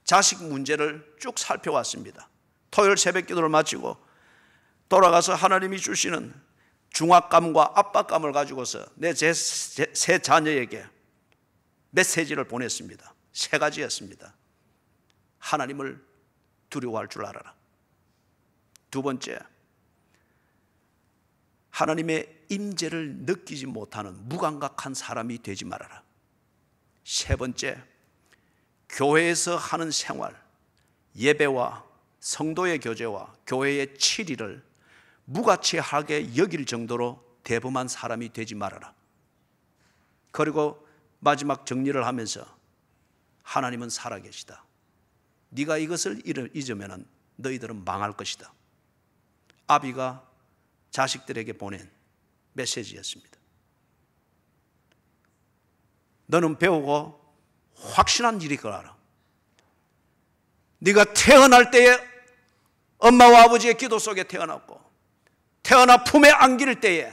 자식 문제를 쭉 살펴왔습니다. 토요일 새벽 기도를 마치고 돌아가서 하나님이 주시는 중압감과 압박감을 가지고서 내 세 자녀에게 메시지를 보냈습니다. 세 가지였습니다. 하나님을 두려워할 줄 알아라. 두 번째, 하나님의 임재를 느끼지 못하는 무감각한 사람이 되지 말아라. 세 번째, 교회에서 하는 생활, 예배와 성도의 교제와 교회의 치리를 무가치하게 여길 정도로 대범한 사람이 되지 말아라. 그리고 마지막 정리를 하면서 하나님은 살아계시다. 네가 이것을 잊으면 너희들은 망할 것이다. 아비가 자식들에게 보낸 메시지였습니다. 너는 배우고 확신한 일이 거라라. 네가 태어날 때에 엄마와 아버지의 기도 속에 태어났고, 태어나 품에 안길 때에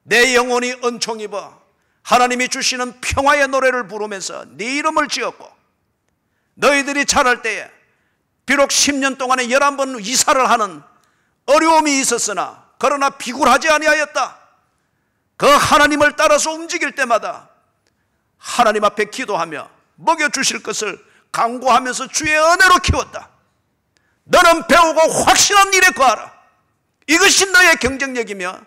내 영혼이 은총 입어 하나님이 주시는 평화의 노래를 부르면서 네 이름을 지었고, 너희들이 자랄 때에 비록 10년 동안에 11번 이사를 하는 어려움이 있었으나 그러나 비굴하지 아니하였다. 그 하나님을 따라서 움직일 때마다 하나님 앞에 기도하며 먹여주실 것을 간구하면서 주의 은혜로 키웠다. 너는 배우고 확신한 일에 거하라. 이것이 너의 경쟁력이며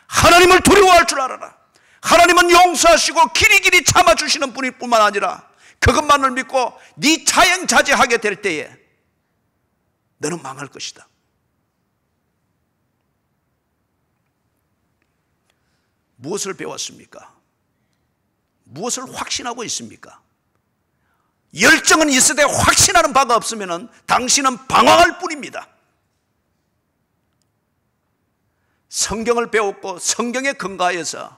하나님을 두려워할 줄 알아라. 하나님은 용서하시고 길이길이 참아주시는 분일 뿐만 아니라 그것만을 믿고 네 자행자제하게 될 때에 너는 망할 것이다. 무엇을 배웠습니까? 무엇을 확신하고 있습니까? 열정은 있으되 확신하는 바가 없으면 당신은 방황할 뿐입니다. 성경을 배웠고 성경에 근거하여서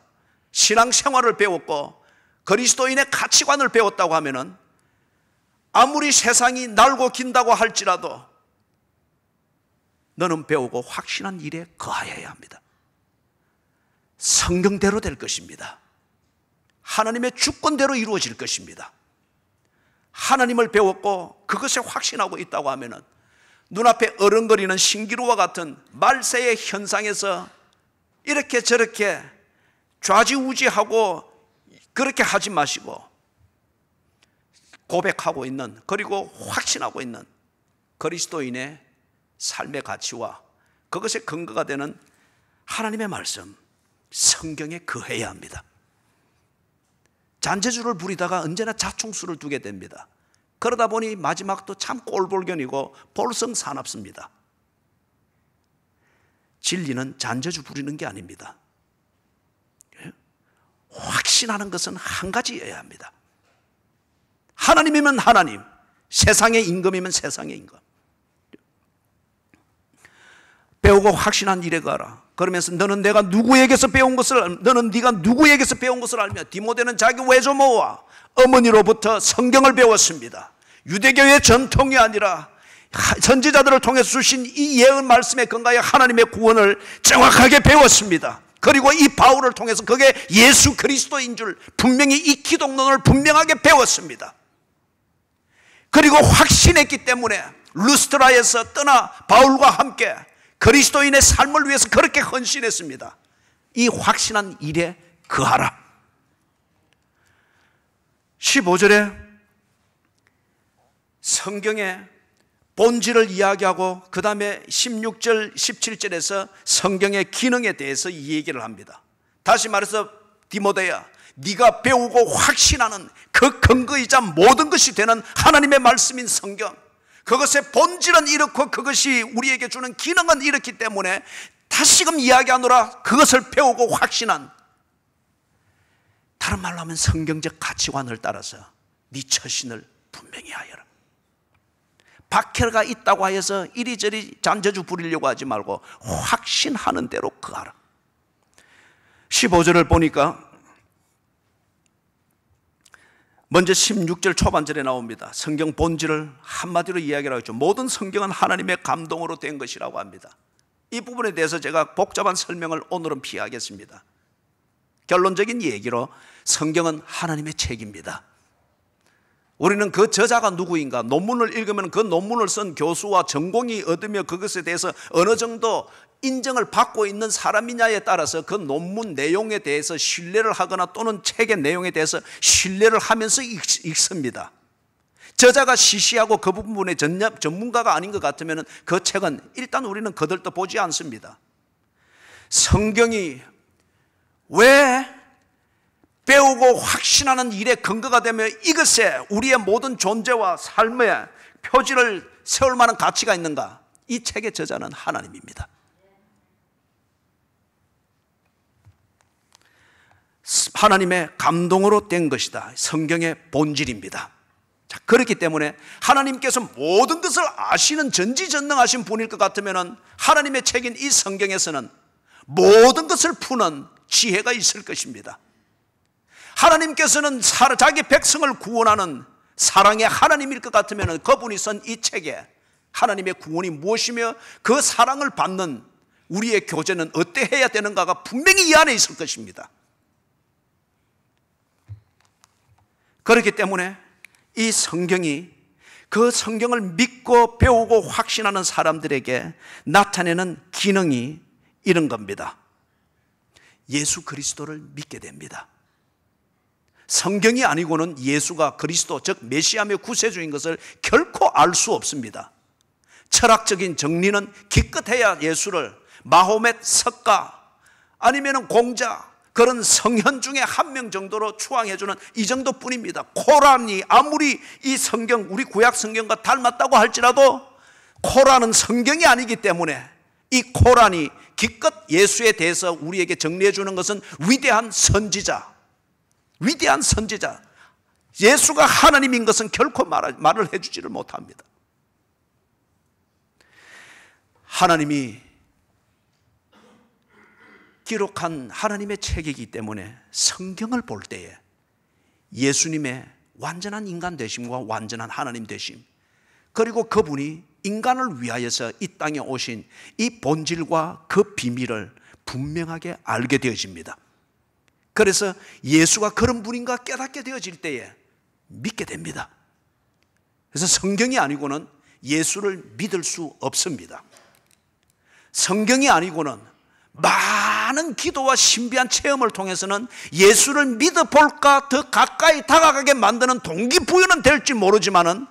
신앙생활을 배웠고 그리스도인의 가치관을 배웠다고 하면 아무리 세상이 날고 긴다고 할지라도 너는 배우고 확신한 일에 거하여야 합니다. 성경대로 될 것입니다. 하나님의 주권대로 이루어질 것입니다. 하나님을 배웠고 그것에 확신하고 있다고 하면 눈앞에 어른거리는 신기루와 같은 말세의 현상에서 이렇게 저렇게 좌지우지하고 그렇게 하지 마시고 고백하고 있는, 그리고 확신하고 있는 그리스도인의 삶의 가치와 그것의 근거가 되는 하나님의 말씀, 성경에 거해야 합니다. 잔재주를 부리다가 언제나 자충수를 두게 됩니다. 그러다 보니 마지막도 참 꼴볼견이고 볼성사납습니다. 진리는 잔재주 부리는 게 아닙니다. 확신하는 것은 한 가지여야 합니다. 하나님이면 하나님, 세상의 임금이면 세상의 임금. 배우고 확신한 일에 가라. 그러면서 너는 내가 누구에게서 배운 것을, 너는 네가 누구에게서 배운 것을 알며, 디모데는 자기 외조모와 어머니로부터 성경을 배웠습니다. 유대교의 전통이 아니라 선지자들을 통해서 주신 이 예언 말씀에 근거하여 하나님의 구원을 정확하게 배웠습니다. 그리고 이 바울을 통해서 그게 예수 그리스도인 줄 분명히 이 기독론을 분명하게 배웠습니다. 그리고 확신했기 때문에 루스트라에서 떠나 바울과 함께 그리스도인의 삶을 위해서 그렇게 헌신했습니다. 이 확신한 일에 거하라. 15절에 성경의 본질을 이야기하고 그 다음에 16절, 17절에서 성경의 기능에 대해서 이 얘기를 합니다. 다시 말해서 디모데야, 네가 배우고 확신하는 그 근거이자 모든 것이 되는 하나님의 말씀인 성경, 그것의 본질은 이렇고 그것이 우리에게 주는 기능은 이렇기 때문에 다시금 이야기하노라. 그것을 배우고 확신한, 다른 말로 하면 성경적 가치관을 따라서 네 처신을 분명히 하여라. 박해가 있다고 하여서 이리저리 잔재주 부리려고 하지 말고 확신하는 대로 거하라. 15절을 보니까 먼저 16절 초반절에 나옵니다. 성경 본질을 한마디로 이야기를 하죠. 모든 성경은 하나님의 감동으로 된 것이라고 합니다. 이 부분에 대해서 제가 복잡한 설명을 오늘은 피하겠습니다. 결론적인 얘기로 성경은 하나님의 책입니다. 우리는 그 저자가 누구인가, 논문을 읽으면 그 논문을 쓴 교수와 전공이 얻으며 그것에 대해서 어느 정도 인정을 받고 있는 사람이냐에 따라서 그 논문 내용에 대해서 신뢰를 하거나 또는 책의 내용에 대해서 신뢰를 하면서 읽습니다. 저자가 시시하고 그 부분의 전문가가 아닌 것 같으면 그 책은 일단 우리는 거들떠 보지 않습니다. 성경이 왜 배우고 확신하는 일의 근거가 되며 이것에 우리의 모든 존재와 삶의 표지를 세울 만한 가치가 있는가? 이 책의 저자는 하나님입니다. 하나님의 감동으로 된 것이다. 성경의 본질입니다. 자, 그렇기 때문에 하나님께서 모든 것을 아시는 전지전능하신 분일 것 같으면 하나님의 책인 이 성경에서는 모든 것을 푸는 지혜가 있을 것입니다. 하나님께서는 자기 백성을 구원하는 사랑의 하나님일 것 같으면 그분이 쓴 이 책에 하나님의 구원이 무엇이며 그 사랑을 받는 우리의 교제는 어떠해야 되는가가 분명히 이 안에 있을 것입니다. 그렇기 때문에 이 성경이 그 성경을 믿고 배우고 확신하는 사람들에게 나타내는 기능이 이런 겁니다. 예수 그리스도를 믿게 됩니다. 성경이 아니고는 예수가 그리스도, 즉 메시아며 구세주인 것을 결코 알 수 없습니다. 철학적인 정리는 기껏해야 예수를 마호멧 석가 아니면 공자, 그런 성현 중에 한 명 정도로 추앙해주는 이 정도뿐입니다. 코란이 아무리 이 성경, 우리 구약 성경과 닮았다고 할지라도 코란은 성경이 아니기 때문에 이 코란이 기껏 예수에 대해서 우리에게 정리해 주는 것은 위대한 선지자, 위대한 선지자, 예수가 하나님인 것은 결코 말을 해주지를 못합니다. 하나님이 기록한 하나님의 책이기 때문에 성경을 볼 때에 예수님의 완전한 인간 되심과 완전한 하나님 되심, 그리고 그분이 인간을 위하여서 이 땅에 오신 이 본질과 그 비밀을 분명하게 알게 되어집니다. 그래서 예수가 그런 분인가 깨닫게 되어질 때에 믿게 됩니다. 그래서 성경이 아니고는 예수를 믿을 수 없습니다. 성경이 아니고는 많은 기도와 신비한 체험을 통해서는 예수를 믿어볼까 더 가까이 다가가게 만드는 동기부여는 될지 모르지만은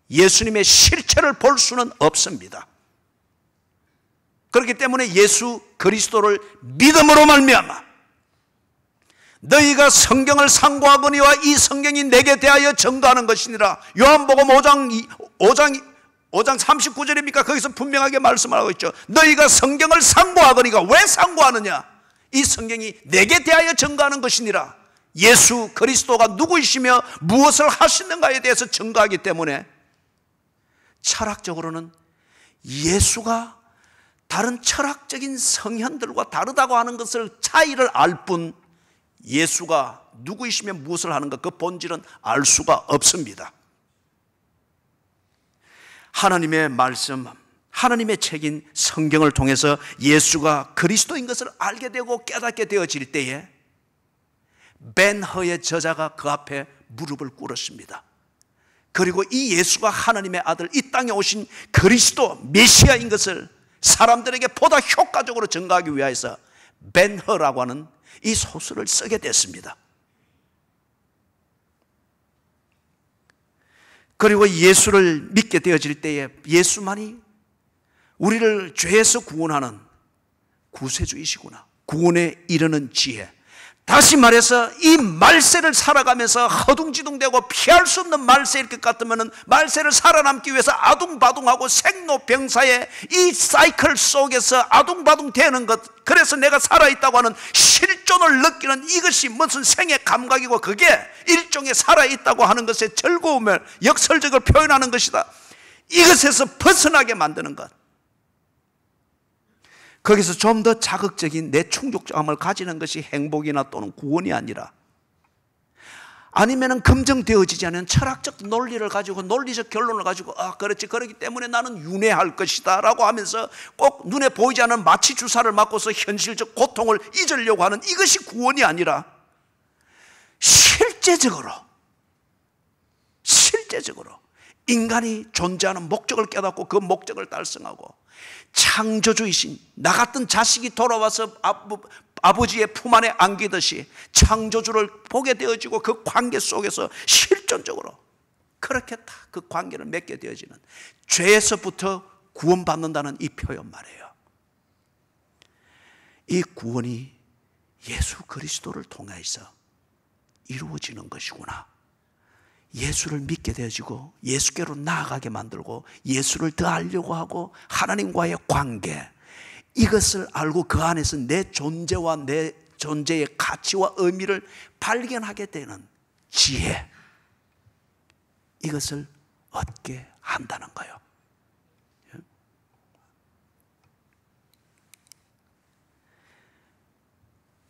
예수님의 실체를 볼 수는 없습니다. 그렇기 때문에 예수 그리스도를 믿음으로 말미암아 너희가 성경을 상고하거니와 이 성경이 내게 대하여 증거하는 것이니라. 요한복음 5장 39절입니까? 거기서 분명하게 말씀하고 있죠. 너희가 성경을 상고하거니가. 왜 상고하느냐? 이 성경이 내게 대하여 증거하는 것이니라. 예수 그리스도가 누구이시며 무엇을 하시는가에 대해서 증거하기 때문에 철학적으로는 예수가 다른 철학적인 성현들과 다르다고 하는 것을 차이를 알 뿐 예수가 누구이시며 무엇을 하는가 그 본질은 알 수가 없습니다. 하나님의 말씀, 하나님의 책인 성경을 통해서 예수가 그리스도인 것을 알게 되고 깨닫게 되어질 때에 벤허의 저자가 그 앞에 무릎을 꿇었습니다. 그리고 이 예수가 하나님의 아들, 이 땅에 오신 그리스도 메시아인 것을 사람들에게 보다 효과적으로 증거하기 위해서 벤허라고 하는 이 소설을 쓰게 됐습니다. 그리고 예수를 믿게 되어질 때에 예수만이 우리를 죄에서 구원하는 구세주이시구나, 구원에 이르는 지혜. 다시 말해서 이 말세를 살아가면서 허둥지둥대고 피할 수 없는 말세일 것 같으면 말세를 살아남기 위해서 아둥바둥하고 생로병사의 이 사이클 속에서 아둥바둥 되는 것, 그래서 내가 살아있다고 하는 실존을 느끼는 이것이 무슨 생의 감각이고 그게 일종의 살아있다고 하는 것의 즐거움을 역설적으로 표현하는 것이다. 이것에서 벗어나게 만드는 것, 거기서 좀 더 자극적인 내 충족감을 가지는 것이 행복이나 또는 구원이 아니라, 아니면은 검증되어지지 않은 철학적 논리를 가지고 논리적 결론을 가지고 그렇지, 그렇기 때문에 나는 윤회할 것이다 라고 하면서 꼭 눈에 보이지 않는 마취 주사를 맞고서 현실적 고통을 잊으려고 하는 이것이 구원이 아니라 실제적으로 인간이 존재하는 목적을 깨닫고 그 목적을 달성하고 창조주이신 나 같은 자식이 돌아와서 아버지의 품 안에 안기듯이 창조주를 보게 되어지고 그 관계 속에서 실존적으로 그렇게 다 그 관계를 맺게 되어지는, 죄에서부터 구원받는다는 이 표현 말이에요. 이 구원이 예수 그리스도를 통해서 이루어지는 것이구나. 예수를 믿게 되어지고 예수께로 나아가게 만들고 예수를 더 알려고 하고 하나님과의 관계, 이것을 알고 그 안에서 내 존재와 내 존재의 가치와 의미를 발견하게 되는 지혜, 이것을 얻게 한다는 거예요.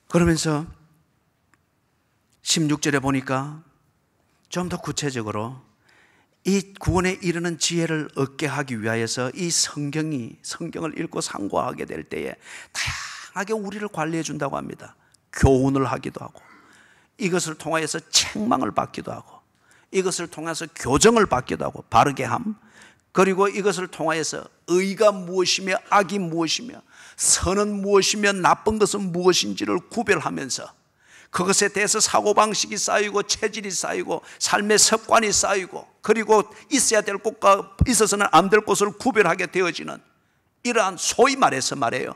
그러면서 16절에 보니까 좀 더 구체적으로 이 구원에 이르는 지혜를 얻게 하기 위하여서 이 성경을 읽고 상고하게 될 때에 다양하게 우리를 관리해 준다고 합니다. 교훈을 하기도 하고, 이것을 통하여서 책망을 받기도 하고, 이것을 통해서 교정을 받기도 하고, 바르게 함, 그리고 이것을 통하여서 의가 무엇이며 악이 무엇이며 선은 무엇이며 나쁜 것은 무엇인지를 구별하면서 그것에 대해서 사고방식이 쌓이고 체질이 쌓이고 삶의 습관이 쌓이고, 그리고 있어야 될 곳과 있어서는 안 될 곳을 구별하게 되어지는 이러한, 소위 말해서 말해요,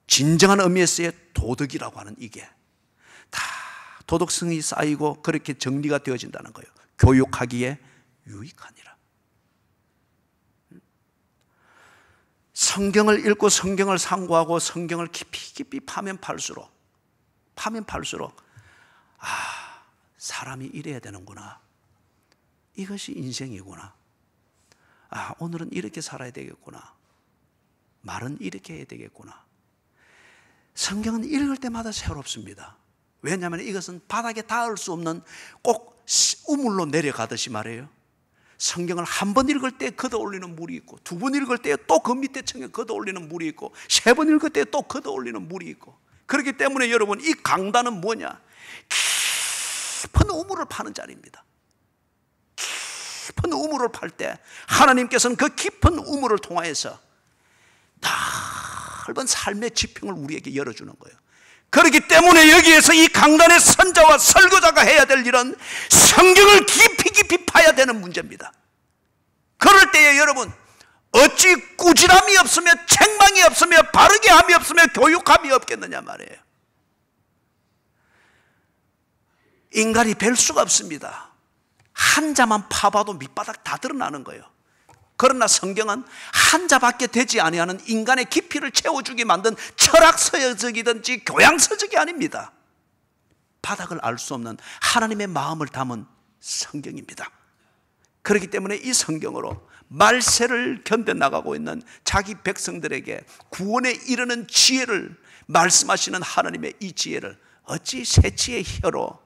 진정한 의미에서의 도덕이라고 하는, 이게 다 도덕성이 쌓이고 그렇게 정리가 되어진다는 거예요. 교육하기에 유익하니라. 성경을 읽고 성경을 상고하고 성경을 깊이 파면 팔수록 사람이 이래야 되는구나, 이것이 인생이구나, 오늘은 이렇게 살아야 되겠구나, 말은 이렇게 해야 되겠구나. 성경은 읽을 때마다 새롭습니다. 왜냐하면 이것은 바닥에 닿을 수 없는 꼭 우물로 내려가듯이 말이에요. 성경을 한 번 읽을 때 걷어 올리는 물이 있고, 두 번 읽을 때 또 그 밑에 층에 걷어 올리는 물이 있고, 세 번 읽을 때 또 걷어 올리는 물이 있고. 그렇기 때문에 여러분, 이 강단은 뭐냐? 깊은 우물을 파는 자리입니다. 깊은 우물을 팔 때 하나님께서는 그 깊은 우물을 통하여서 넓은 삶의 지평을 우리에게 열어주는 거예요. 그렇기 때문에 여기에서 이 강단의 선자와 설교자가 해야 될 일은 성경을 깊이 파야 되는 문제입니다. 그럴 때에 여러분, 어찌 꾸지람이 없으며 책망이 없으며 바르게 함이 없으며 교육함이 없겠느냐 말이에요. 인간이 뵐 수가 없습니다. 한자만 파봐도 밑바닥 다 드러나는 거예요. 그러나 성경은 한자밖에 되지 아니하는 인간의 깊이를 채워주게 만든 철학서적이든지 교양서적이 아닙니다. 바닥을 알 수 없는 하나님의 마음을 담은 성경입니다. 그렇기 때문에 이 성경으로 말세를 견뎌나가고 있는 자기 백성들에게 구원에 이르는 지혜를 말씀하시는 하나님의 이 지혜를 어찌 새치의 혀로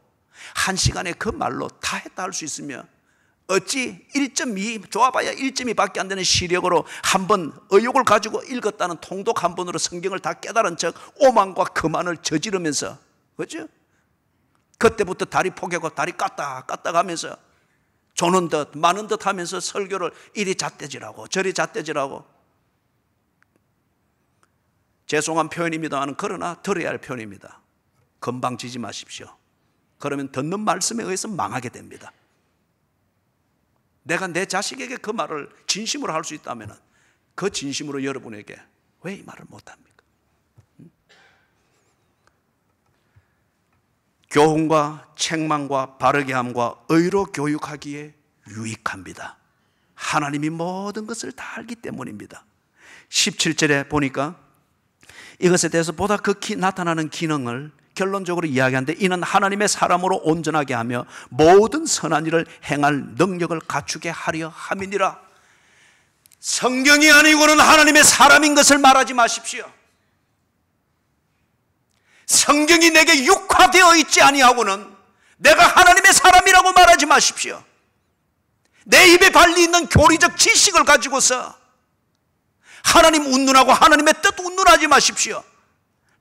한 시간에 그 말로 다 했다 할 수 있으며, 어찌 1.2 좋아봐야 1.2밖에 안 되는 시력으로 한번 의욕을 가지고 읽었다는 통독 한 번으로 성경을 다 깨달은 척 오만과 거만을 저지르면서, 그렇죠? 그때부터 다리 포개고 다리 까딱 하면서 조는 듯 많은 듯 하면서 설교를 이리 잣대질하고 저리 잣대질하고, 죄송한 표현입니다만 그러나 들어야 할 표현입니다. 건방지지 마십시오. 그러면 듣는 말씀에 의해서 망하게 됩니다. 내가 내 자식에게 그 말을 진심으로 할 수 있다면 그 진심으로 여러분에게 왜 이 말을 못합니까? 교훈과 책망과 바르게 함과 의로 교육하기에 유익합니다. 하나님이 모든 것을 다 알기 때문입니다. 17절에 보니까 이것에 대해서 보다 극히 나타나는 기능을 결론적으로 이야기하는데, 이는 하나님의 사람으로 온전하게 하며 모든 선한 일을 행할 능력을 갖추게 하려 함이니라. 성경이 아니고는 하나님의 사람인 것을 말하지 마십시오. 성경이 내게 육화되어 있지 아니하고는 내가 하나님의 사람이라고 말하지 마십시오. 내 입에 발리 있는 교리적 지식을 가지고서 하나님 운운하고 하나님의 뜻 운운하지 마십시오.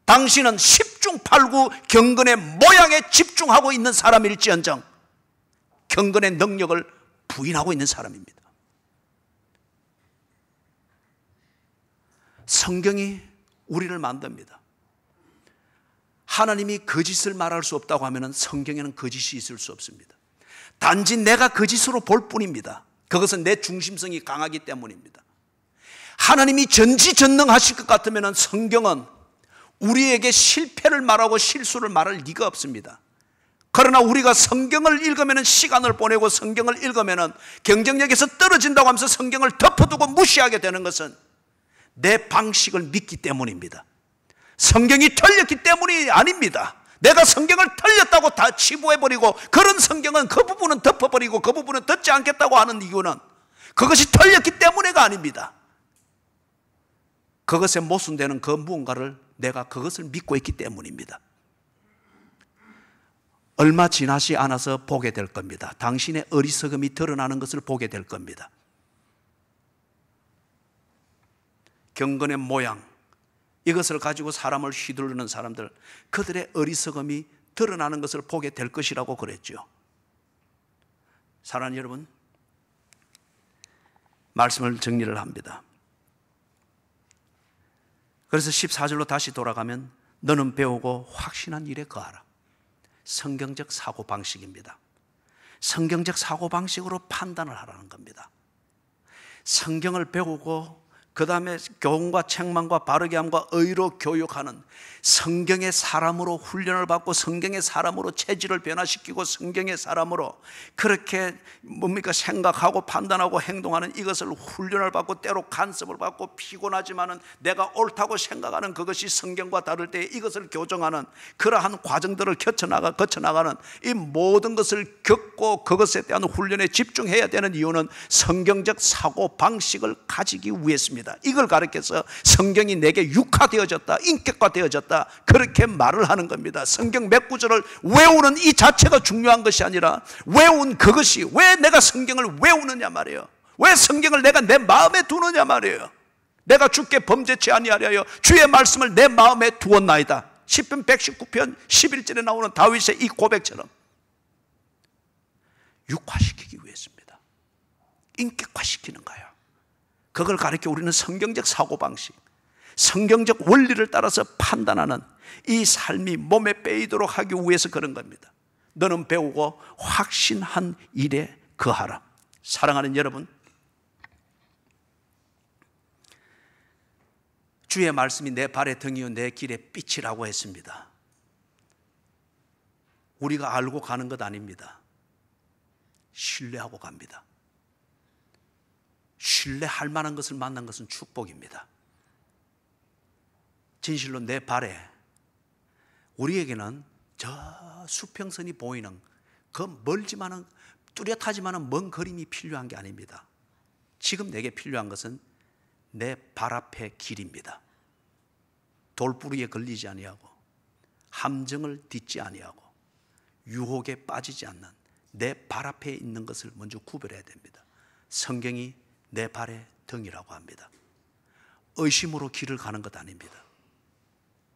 당신은 10중 8구 경건의 모양에 집중하고 있는 사람일지언정 경건의 능력을 부인하고 있는 사람입니다. 성경이 우리를 만듭니다. 하나님이 거짓을 말할 수 없다고 하면 성경에는 거짓이 있을 수 없습니다. 단지 내가 거짓으로 볼 뿐입니다. 그것은 내 중심성이 강하기 때문입니다. 하나님이 전지전능하실 것 같으면 성경은 우리에게 실패를 말하고 실수를 말할 리가 없습니다. 그러나 우리가 성경을 읽으면 시간을 보내고 성경을 읽으면 경쟁력에서 떨어진다고 하면서 성경을 덮어두고 무시하게 되는 것은 내 방식을 믿기 때문입니다. 성경이 틀렸기 때문이 아닙니다. 내가 성경을 틀렸다고 다 치부해버리고 그런 성경은 그 부분은 덮어버리고 그 부분은 듣지 않겠다고 하는 이유는 그것이 틀렸기 때문에가 아닙니다. 그것에 모순되는 그 무언가를 내가 그것을 믿고 있기 때문입니다. 얼마 지나지 않아서 보게 될 겁니다. 당신의 어리석음이 드러나는 것을 보게 될 겁니다. 경건의 모양, 이것을 가지고 사람을 휘두르는 사람들, 그들의 어리석음이 드러나는 것을 보게 될 것이라고 그랬죠. 사랑하는 여러분, 말씀을 정리를 합니다. 그래서 14절로 다시 돌아가면 너는 배우고 확신한 일에 거하라. 성경적 사고방식입니다. 성경적 사고방식으로 판단을 하라는 겁니다. 성경을 배우고 그 다음에 교훈과 책망과 바르게 함과 의로 교육하는 성경의 사람으로 훈련을 받고 성경의 사람으로 체질을 변화시키고 성경의 사람으로 그렇게 생각하고 판단하고 행동하는 이것을 훈련을 받고 때로 간섭을 받고 피곤하지만은 내가 옳다고 생각하는 그것이 성경과 다를 때 이것을 교정하는 그러한 과정들을 거쳐나가는 이 모든 것을 겪고 그것에 대한 훈련에 집중해야 되는 이유는 성경적 사고방식을 가지기 위해서입니다. 이걸 가르쳐서 성경이 내게 육화되어졌다, 인격화되어졌다, 그렇게 말을 하는 겁니다. 성경 몇 구절을 외우는 이 자체가 중요한 것이 아니라 외운 그것이, 왜 내가 성경을 외우느냐 말이에요. 왜 성경을 내가 내 마음에 두느냐 말이에요. 내가 주께 범죄치 아니하려 주의 말씀을 내 마음에 두었나이다. 시편 119편 11절에 나오는 다윗의 이 고백처럼 육화시키기 위해서입니다. 인격화시키는 거예요. 그걸 가르쳐 우리는 성경적 사고방식, 성경적 원리를 따라서 판단하는 이 삶이 몸에 빼이도록 하기 위해서 그런 겁니다. 너는 배우고 확신한 일에 거하라. 사랑하는 여러분, 주의 말씀이 내 발의 등이요 내 길의 빛이라고 했습니다. 우리가 알고 가는 것 아닙니다. 신뢰하고 갑니다. 신뢰할 만한 것을 만난 것은 축복입니다. 진실로 내 발에, 우리에게는 저 수평선이 보이는 그 멀지만은 뚜렷하지만은 먼 그림이 필요한 게 아닙니다. 지금 내게 필요한 것은 내 발 앞의 길입니다. 돌부리에 걸리지 아니하고 함정을 딛지 아니하고 유혹에 빠지지 않는 내 발 앞에 있는 것을 먼저 구별해야 됩니다. 성경이 내 발의 등이라고 합니다. 의심으로 길을 가는 것 아닙니다.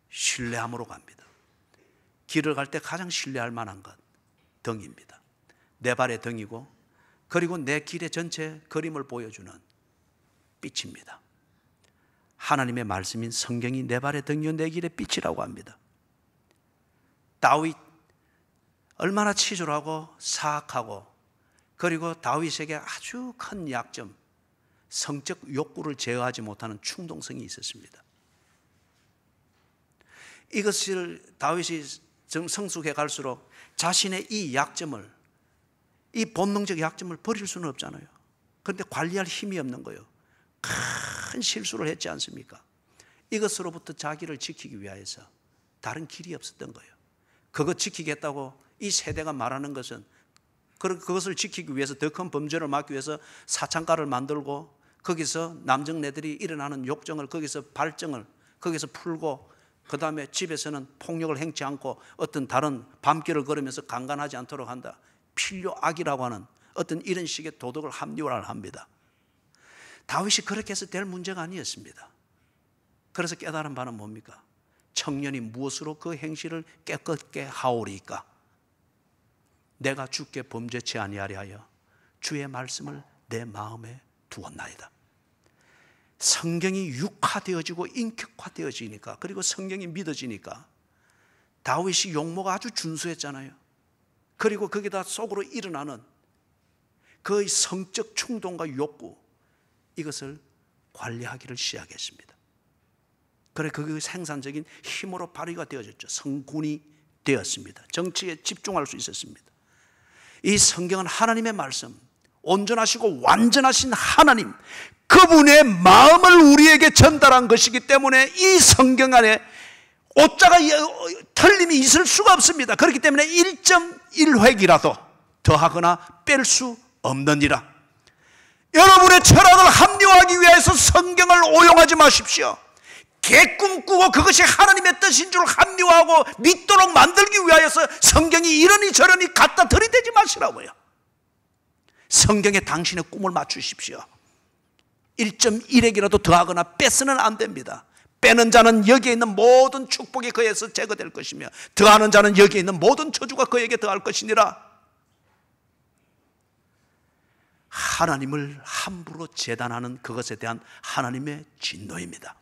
신뢰함으로 갑니다. 길을 갈 때 가장 신뢰할 만한 것, 등입니다. 내 발의 등이고, 그리고 내 길의 전체 그림을 보여주는 빛입니다. 하나님의 말씀인 성경이 내 발의 등이요 내 길의 빛이라고 합니다. 다윗 얼마나 치졸하고 사악하고, 그리고 다윗에게 아주 큰 약점, 성적 욕구를 제어하지 못하는 충동성이 있었습니다. 이것을 다윗이 성숙해 갈수록 자신의 이 약점을, 이 본능적 약점을 버릴 수는 없잖아요. 그런데 관리할 힘이 없는 거예요. 큰 실수를 했지 않습니까? 이것으로부터 자기를 지키기 위해서 다른 길이 없었던 거예요. 그것 지키겠다고 이 세대가 말하는 것은, 그것을 지키기 위해서 더 큰 범죄를 막기 위해서 사창가를 만들고, 거기서 남정네들이 일어나는 욕정을, 거기서 발정을 거기서 풀고, 그 다음에 집에서는 폭력을 행치 않고 어떤 다른 밤길을 걸으면서 강간하지 않도록 한다. 필요악이라고 하는 어떤 이런 식의 도덕을 합리화를 합니다. 다윗이 그렇게 해서 될 문제가 아니었습니다. 그래서 깨달은 바는 뭡니까? 청년이 무엇으로 그 행실을 깨끗게 하오리까? 내가 주께 범죄치 아니하려 하여 주의 말씀을 내 마음에 두었나이다. 성경이 육화되어지고 인격화되어지니까, 그리고 성경이 믿어지니까, 다윗이 용모가 아주 준수했잖아요. 그리고 거기다 속으로 일어나는 그 성적 충동과 욕구, 이것을 관리하기를 시작했습니다. 그래 그 생산적인 힘으로 발휘가 되어졌죠. 성군이 되었습니다. 정치에 집중할 수 있었습니다. 이 성경은 하나님의 말씀, 온전하시고 완전하신 하나님, 그분의 마음을 우리에게 전달한 것이기 때문에 이 성경 안에 오자가 틀림이 있을 수가 없습니다. 그렇기 때문에 1.1획이라도 더하거나 뺄 수 없느니라. 여러분의 철학을 합리화하기 위해서 성경을 오용하지 마십시오. 개꿈 꾸고 그것이 하나님의 뜻인 줄 합리화하고 믿도록 만들기 위하여서 성경이 이러니 저러니 갖다 들이대지 마시라고요. 성경에 당신의 꿈을 맞추십시오. 1.1획이라도 더하거나 뺏으면 안 됩니다. 빼는 자는 여기에 있는 모든 축복이 그에서 제거될 것이며, 더하는 자는 여기에 있는 모든 저주가 그에게 더할 것이니라. 하나님을 함부로 재단하는 그것에 대한 하나님의 진노입니다.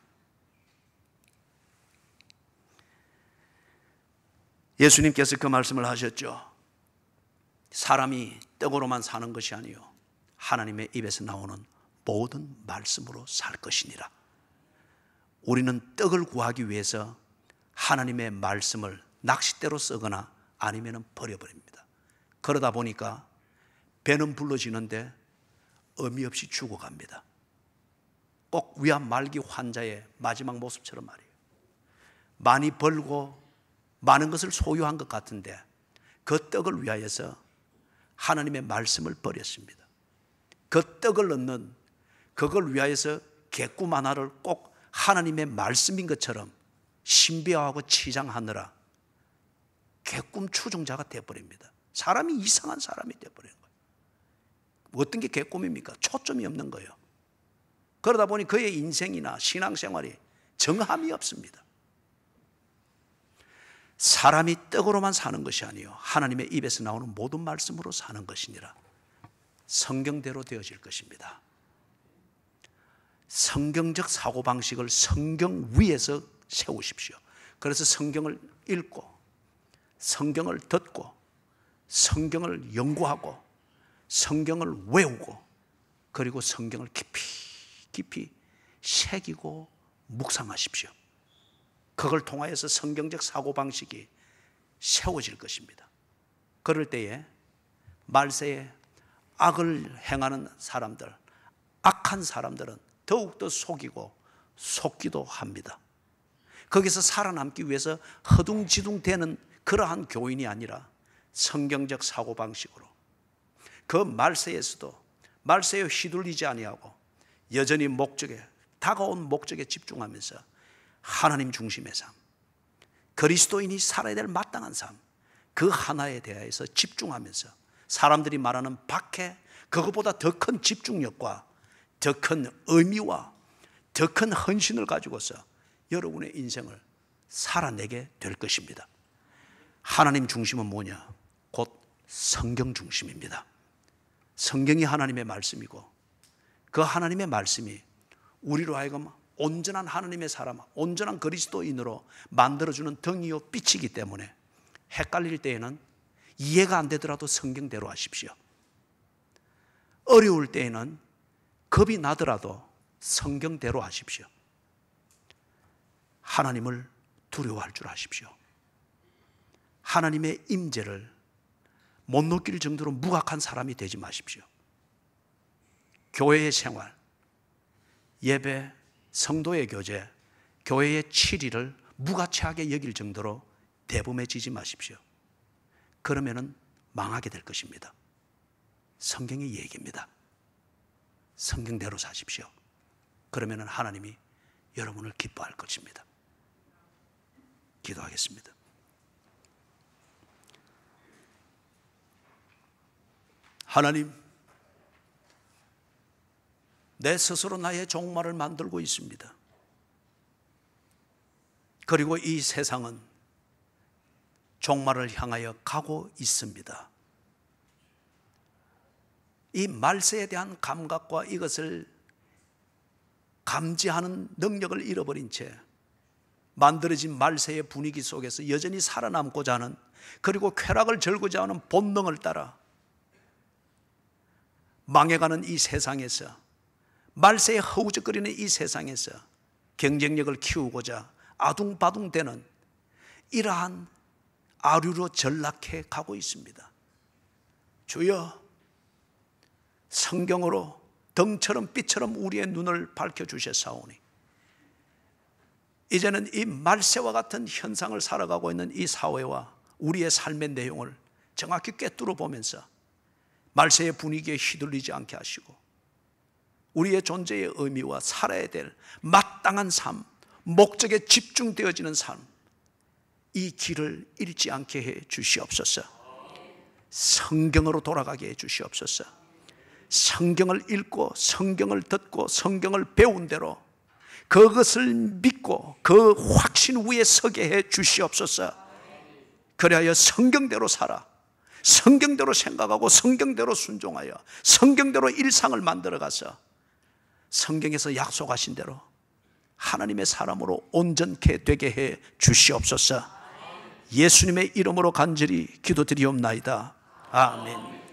예수님께서 그 말씀을 하셨죠. 사람이 떡으로만 사는 것이 아니요 하나님의 입에서 나오는 모든 말씀으로 살 것이니라. 우리는 떡을 구하기 위해서 하나님의 말씀을 낚싯대로 쓰거나 아니면 버려버립니다. 그러다 보니까 배는 불러지는데 의미 없이 죽어갑니다. 꼭 위암 말기 환자의 마지막 모습처럼 말이에요. 많이 벌고 많은 것을 소유한 것 같은데 그 떡을 위하여서 하나님의 말씀을 버렸습니다. 그 떡을 얻는, 그걸 위하여서 개꿈 하나를 꼭 하나님의 말씀인 것처럼 신비화하고 치장하느라 개꿈 추종자가 되어버립니다. 사람이 이상한 사람이 되어버린 거예요. 어떤 게 개꿈입니까? 초점이 없는 거예요. 그러다 보니 그의 인생이나 신앙생활이 정함이 없습니다. 사람이 떡으로만 사는 것이 아니요 하나님의 입에서 나오는 모든 말씀으로 사는 것이니라. 성경대로 되어질 것입니다. 성경적 사고방식을 성경 위에서 세우십시오. 그래서 성경을 읽고 성경을 듣고 성경을 연구하고 성경을 외우고, 그리고 성경을 깊이 깊이 새기고 묵상하십시오. 그걸 통하여서 성경적 사고방식이 세워질 것입니다. 그럴 때에 말세에 악을 행하는 사람들, 악한 사람들은 더욱더 속이고 속기도 합니다. 거기서 살아남기 위해서 허둥지둥대는 그러한 교인이 아니라 성경적 사고방식으로 그 말세에서도 말세에 휘둘리지 아니하고 여전히 목적에, 다가온 목적에 집중하면서 하나님 중심의 삶, 그리스도인이 살아야 될 마땅한 삶, 그 하나에 대해서 집중하면서 사람들이 말하는 박해, 그것보다 더 큰 집중력과 더 큰 의미와 더 큰 헌신을 가지고서 여러분의 인생을 살아내게 될 것입니다. 하나님 중심은 뭐냐? 곧 성경 중심입니다. 성경이 하나님의 말씀이고 그 하나님의 말씀이 우리로 하여금 온전한 하나님의 사람, 온전한 그리스도인으로 만들어주는 등이요 빛이기 때문에 헷갈릴 때에는 이해가 안 되더라도 성경대로 하십시오. 어려울 때에는 겁이 나더라도 성경대로 하십시오. 하나님을 두려워할 줄 아십시오. 하나님의 임재를 못 느낄 정도로 무각한 사람이 되지 마십시오. 교회의 생활, 예배, 성도의 교제, 교회의 치리를 무가치하게 여길 정도로 대범해지지 마십시오. 그러면은 망하게 될 것입니다. 성경의 얘기입니다. 성경대로 사십시오. 그러면은 하나님이 여러분을 기뻐할 것입니다. 기도하겠습니다. 하나님, 내 스스로 나의 종말을 만들고 있습니다. 그리고 이 세상은 종말을 향하여 가고 있습니다. 이 말세에 대한 감각과 이것을 감지하는 능력을 잃어버린 채 만들어진 말세의 분위기 속에서 여전히 살아남고자 하는, 그리고 쾌락을 즐기고자 하는 본능을 따라 망해가는 이 세상에서, 말세에 허우적거리는 이 세상에서 경쟁력을 키우고자 아둥바둥대는 이러한 아류로 전락해 가고 있습니다. 주여, 성경으로 등처럼 빛처럼 우리의 눈을 밝혀주셨사오니 이제는 이 말세와 같은 현상을 살아가고 있는 이 사회와 우리의 삶의 내용을 정확히 꿰뚫어 보면서 말세의 분위기에 휘둘리지 않게 하시고 우리의 존재의 의미와 살아야 될 마땅한 삶, 목적에 집중되어지는 삶, 이 길을 잃지 않게 해 주시옵소서. 성경으로 돌아가게 해 주시옵소서. 성경을 읽고 성경을 듣고 성경을 배운 대로 그것을 믿고 그 확신 위에 서게 해 주시옵소서. 그리하여 성경대로 살아, 성경대로 생각하고 성경대로 순종하여 성경대로 일상을 만들어가서 성경에서 약속하신 대로 하나님의 사람으로 온전케 되게 해 주시옵소서. 예수님의 이름으로 간절히 기도드리옵나이다. 아멘.